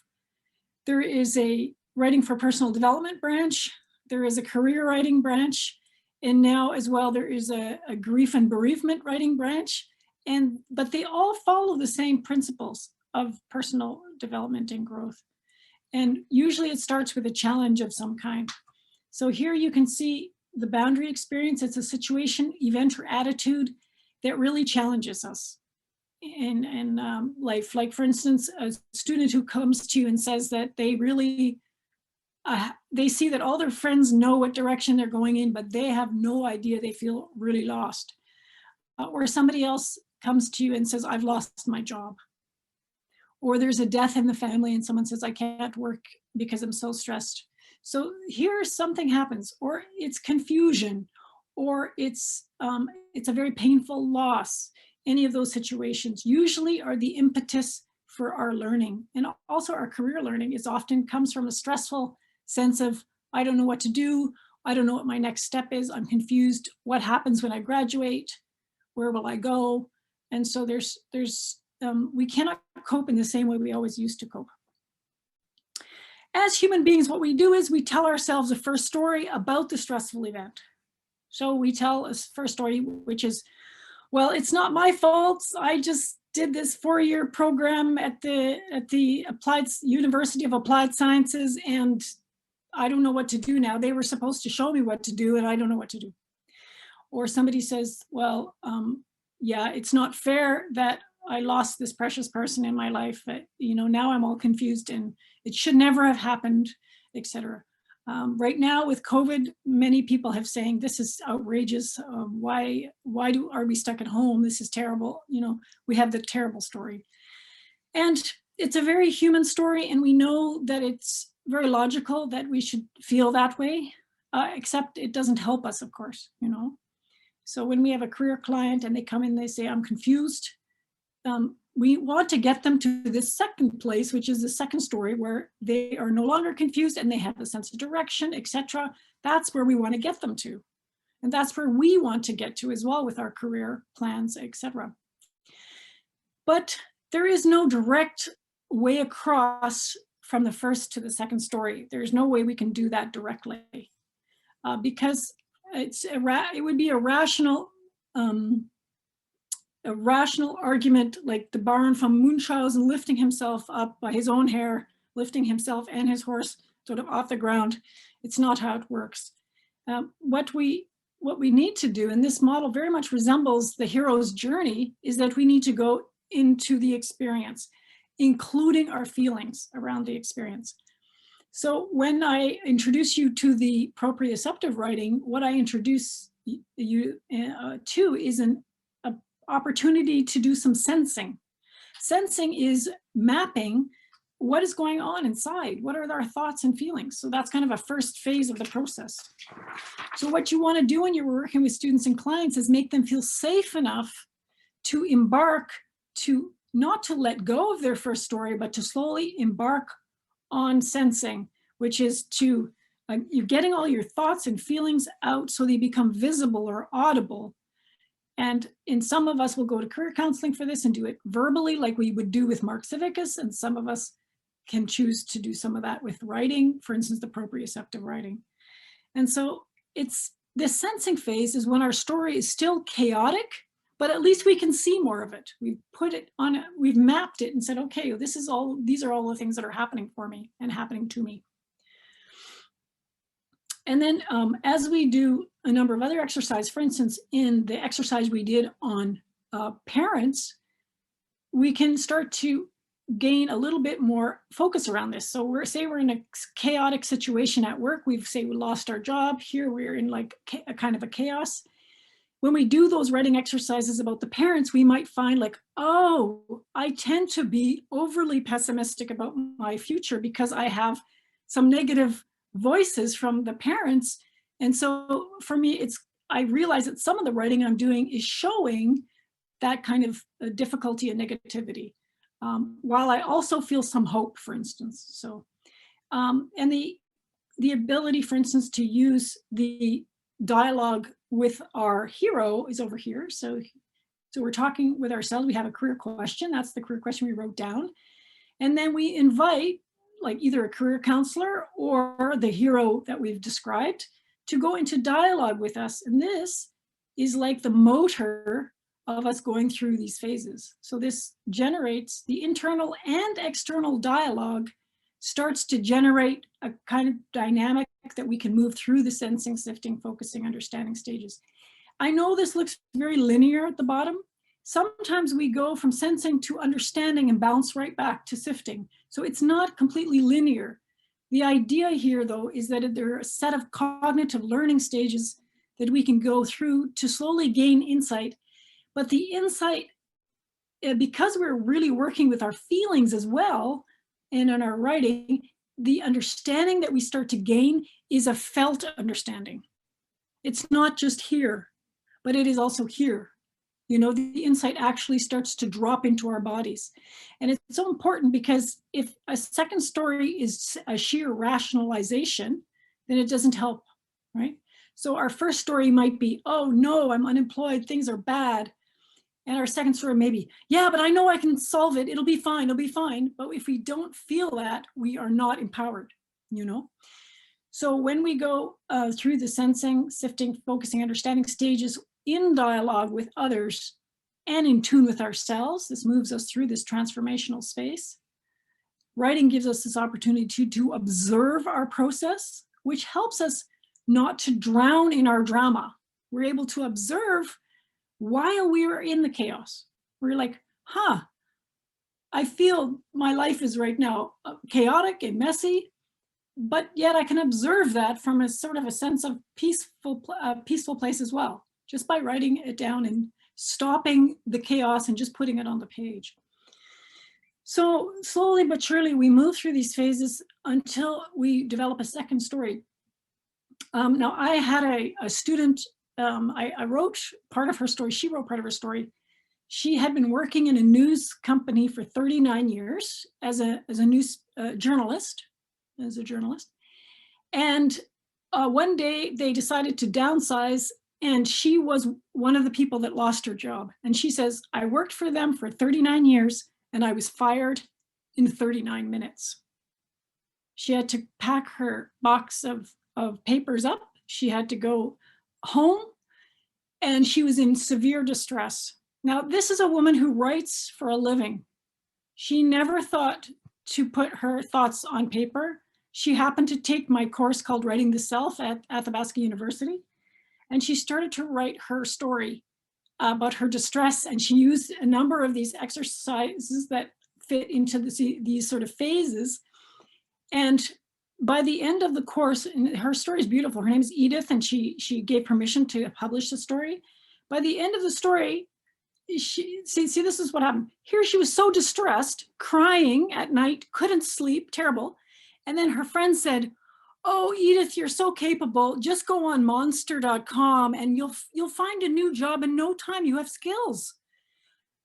Speaker 1: there is a writing for personal development branch. There is a career writing branch. And now as well, there is a grief and bereavement writing branch. But they all follow the same principles of personal development and growth. And usually it starts with a challenge of some kind. So here you can see the boundary experience. It's a situation, event, or attitude that really challenges us in life. Like, for instance, a student who comes to you and says that they really, they see that all their friends know what direction they're going in, but they have no idea, they feel really lost. Or somebody else comes to you and says, I've lost my job. Or there's a death in the family and someone says, I can't work because I'm so stressed. So here something happens, or it's confusion, or it's a very painful loss. Any of those situations usually are the impetus for our learning. And also our career learning is often comes from a stressful sense of, I don't know what to do. I don't know what my next step is. I'm confused. What happens when I graduate? Where will I go? And so we cannot cope in the same way we always used to cope. As human beings, what we do is we tell ourselves a first story about the stressful event. So we tell a first story, which is, well, it's not my fault. I just did this 4-year program at the University of Applied Sciences, and I don't know what to do now. They were supposed to show me what to do, and I don't know what to do. Or somebody says, well, yeah, it's not fair that I lost this precious person in my life. Now I'm all confused and it should never have happened, etc. Right now with COVID, many people have saying this is outrageous. Why are we stuck at home? This is terrible. We have the terrible story. And it's a very human story, and we know that it's very logical that we should feel that way, except it doesn't help us, of course, So when we have a career client and they come in, they say, I'm confused. We want to get them to this second place, which is the second story, where they are no longer confused and they have a sense of direction, etc. That's where we want to get them to. And that's where we want to get to as well with our career plans, etc. But there is no direct way across from the first to the second story. There's no way we can do that directly because it would be a rational argument, like the Baron von Munchausen lifting himself up by his own hair, lifting himself and his horse sort of off the ground. It's not how it works. What we need to do, and this model very much resembles the hero's journey, is that we need to go into the experience, including our feelings around the experience. So when I introduce you to the proprioceptive writing, what I introduce you to is an opportunity to do some sensing. Sensing is mapping what is going on inside. What are our thoughts and feelings? So that's kind of a first phase of the process. So what you want to do when you're working with students and clients is make them feel safe enough to embark, to not to let go of their first story, but to slowly embark on sensing, which is to you're getting all your thoughts and feelings out so they become visible or audible. And in some of us will go to career counseling for this and do it verbally, like we would do with Mark Civicus, and some of us can choose to do some of that with writing, for instance, the proprioceptive writing. And so it's this sensing phase is when our story is still chaotic, but at least we can see more of it. We've put it on, we've mapped it and said, okay, these are all the things that are happening for me and happening to me. And then as we do a number of other exercises, for instance, in the exercise we did on parents, we can start to gain a little bit more focus around this. So we're in a chaotic situation at work. We lost our job. Here we're in like a kind of a chaos. When we do those writing exercises about the parents, we might find like, oh, I tend to be overly pessimistic about my future because I have some negative voices from the parents. And so for me, I realize that some of the writing I'm doing is showing that kind of difficulty and negativity, while I also feel some hope, for instance. So, and the ability, for instance, to use the dialogue with our hero is over here. So we're talking with ourselves. We have a career question. That's the career question we wrote down. And then we invite like either a career counselor or the hero that we've described to go into dialogue with us. And this is like the motor of us going through these phases. So this generates the internal and external dialogue, starts to generate a kind of dynamic that we can move through the sensing, sifting, focusing, understanding stages. I know this looks very linear at the bottom. Sometimes we go from sensing to understanding and bounce right back to sifting. So it's not completely linear. The idea here, though, is that there are a set of cognitive learning stages that we can go through to slowly gain insight. But the insight, because we're really working with our feelings as well, and in our writing, the understanding that we start to gain is a felt understanding. It's not just here, but it is also here. You know, the insight actually starts to drop into our bodies. And it's so important because if a second story is a sheer rationalization, then it doesn't help, right? So our first story might be, oh no, I'm unemployed, things are bad. And our second story may be, yeah, but I know I can solve it, it'll be fine, it'll be fine. But if we don't feel that, we are not empowered, you know? So when we go through the sensing, sifting, focusing, understanding stages in dialogue with others and in tune with ourselves, this moves us through this transformational space. Writing gives us this opportunity to observe our process, which helps us not to drown in our drama. We're able to observe while we are in the chaos. We're like, huh, I feel my life is right now chaotic and messy, but yet I can observe that from a sort of a sense of peaceful place as well, just by writing it down and stopping the chaos and just putting it on the page. So slowly but surely we move through these phases until we develop a second story. Now I had a student, I wrote part of her story, she wrote part of her story. She had been working in a news company for 39 years as a news journalist. And one day they decided to downsize, and she was one of the people that lost her job. And she says, I worked for them for 39 years and I was fired in 39 minutes. She had to pack her box of papers up. She had to go home and she was in severe distress. Now, this is a woman who writes for a living. She never thought to put her thoughts on paper. She happened to take my course called Writing the Self at Athabasca University. And she started to write her story about her distress. And she used a number of these exercises that fit into these sort of phases. And by the end of the course, and her story is beautiful. Her name is Edith, and she gave permission to publish the story. By the end of the story, see, this is what happened. Here she was so distressed, crying at night, couldn't sleep, terrible. And then her friend said, oh, Edith, you're so capable. Just go on monster.com and you'll find a new job in no time. You have skills.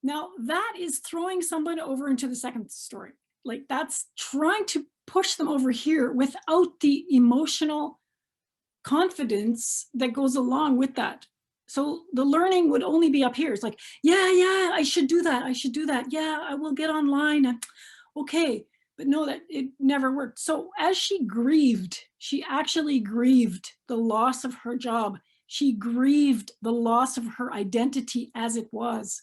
Speaker 1: Now that is throwing someone over into the second story. Like that's trying to push them over here without the emotional confidence that goes along with that. So the learning would only be up here. It's like, yeah, I should do that. I should do that. Yeah, I will get online. And okay. But no, that it never worked. So as she grieved, she actually grieved the loss of her job. She grieved the loss of her identity as it was.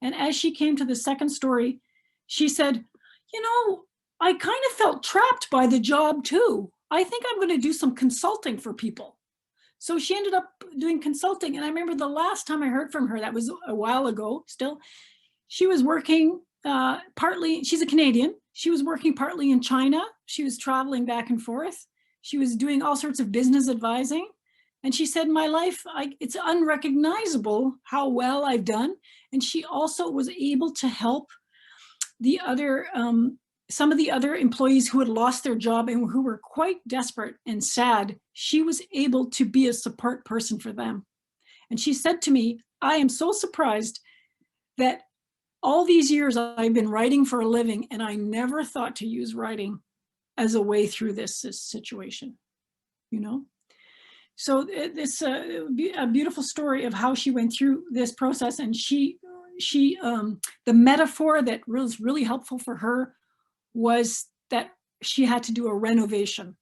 Speaker 1: And as she came to the second story, she said, you know, I kind of felt trapped by the job too. I think I'm going to do some consulting for people. So she ended up doing consulting. And I remember the last time I heard from her, that was a while ago still, she was working partly, she's a Canadian. She was working partly in China. She was traveling back and forth. She was doing all sorts of business advising. And she said, my life, it's unrecognizable how well I've done. And she also was able to help the other, some of the other employees who had lost their job and who were quite desperate and sad. She was able to be a support person for them. And she said to me, I am so surprised that all these years I've been writing for a living and I never thought to use writing as a way through this situation, you know? So it's a beautiful story of how she went through this process. And the metaphor that was really helpful for her was that she had to do a renovation.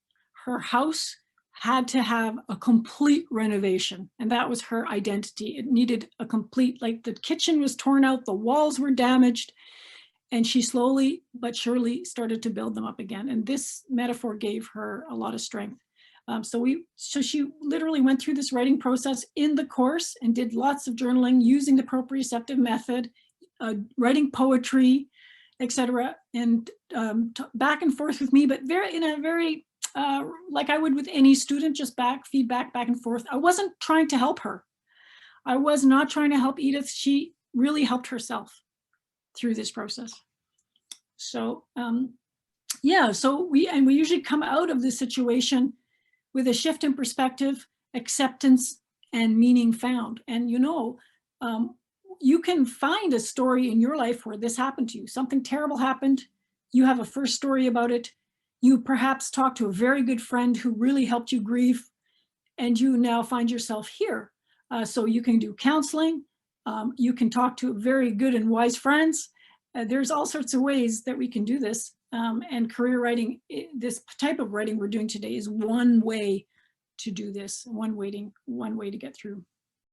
Speaker 1: Her house had to have a complete renovation, and that was her identity. It needed a complete, like the kitchen was torn out, the walls were damaged, and she slowly but surely started to build them up again. And this metaphor gave her a lot of strength. So she literally went through this writing process in the course and did lots of journaling using the proprioceptive method, writing poetry, etc., and back and forth with me, but in a very like I would with any student, just feedback back and forth. I wasn't trying to help her. I was not trying to help Edith. She really helped herself through this process. So yeah, so we usually come out of this situation with a shift in perspective, acceptance, and meaning found. And you know, you can find a story in your life where this happened to you. Something terrible happened. You have a first story about it. You perhaps talked to a very good friend who really helped you grieve, and you now find yourself here. So you can do counseling. You can talk to very good and wise friends. There's all sorts of ways that we can do this. And career writing, this type of writing we're doing today is one way to do this, one way to get through.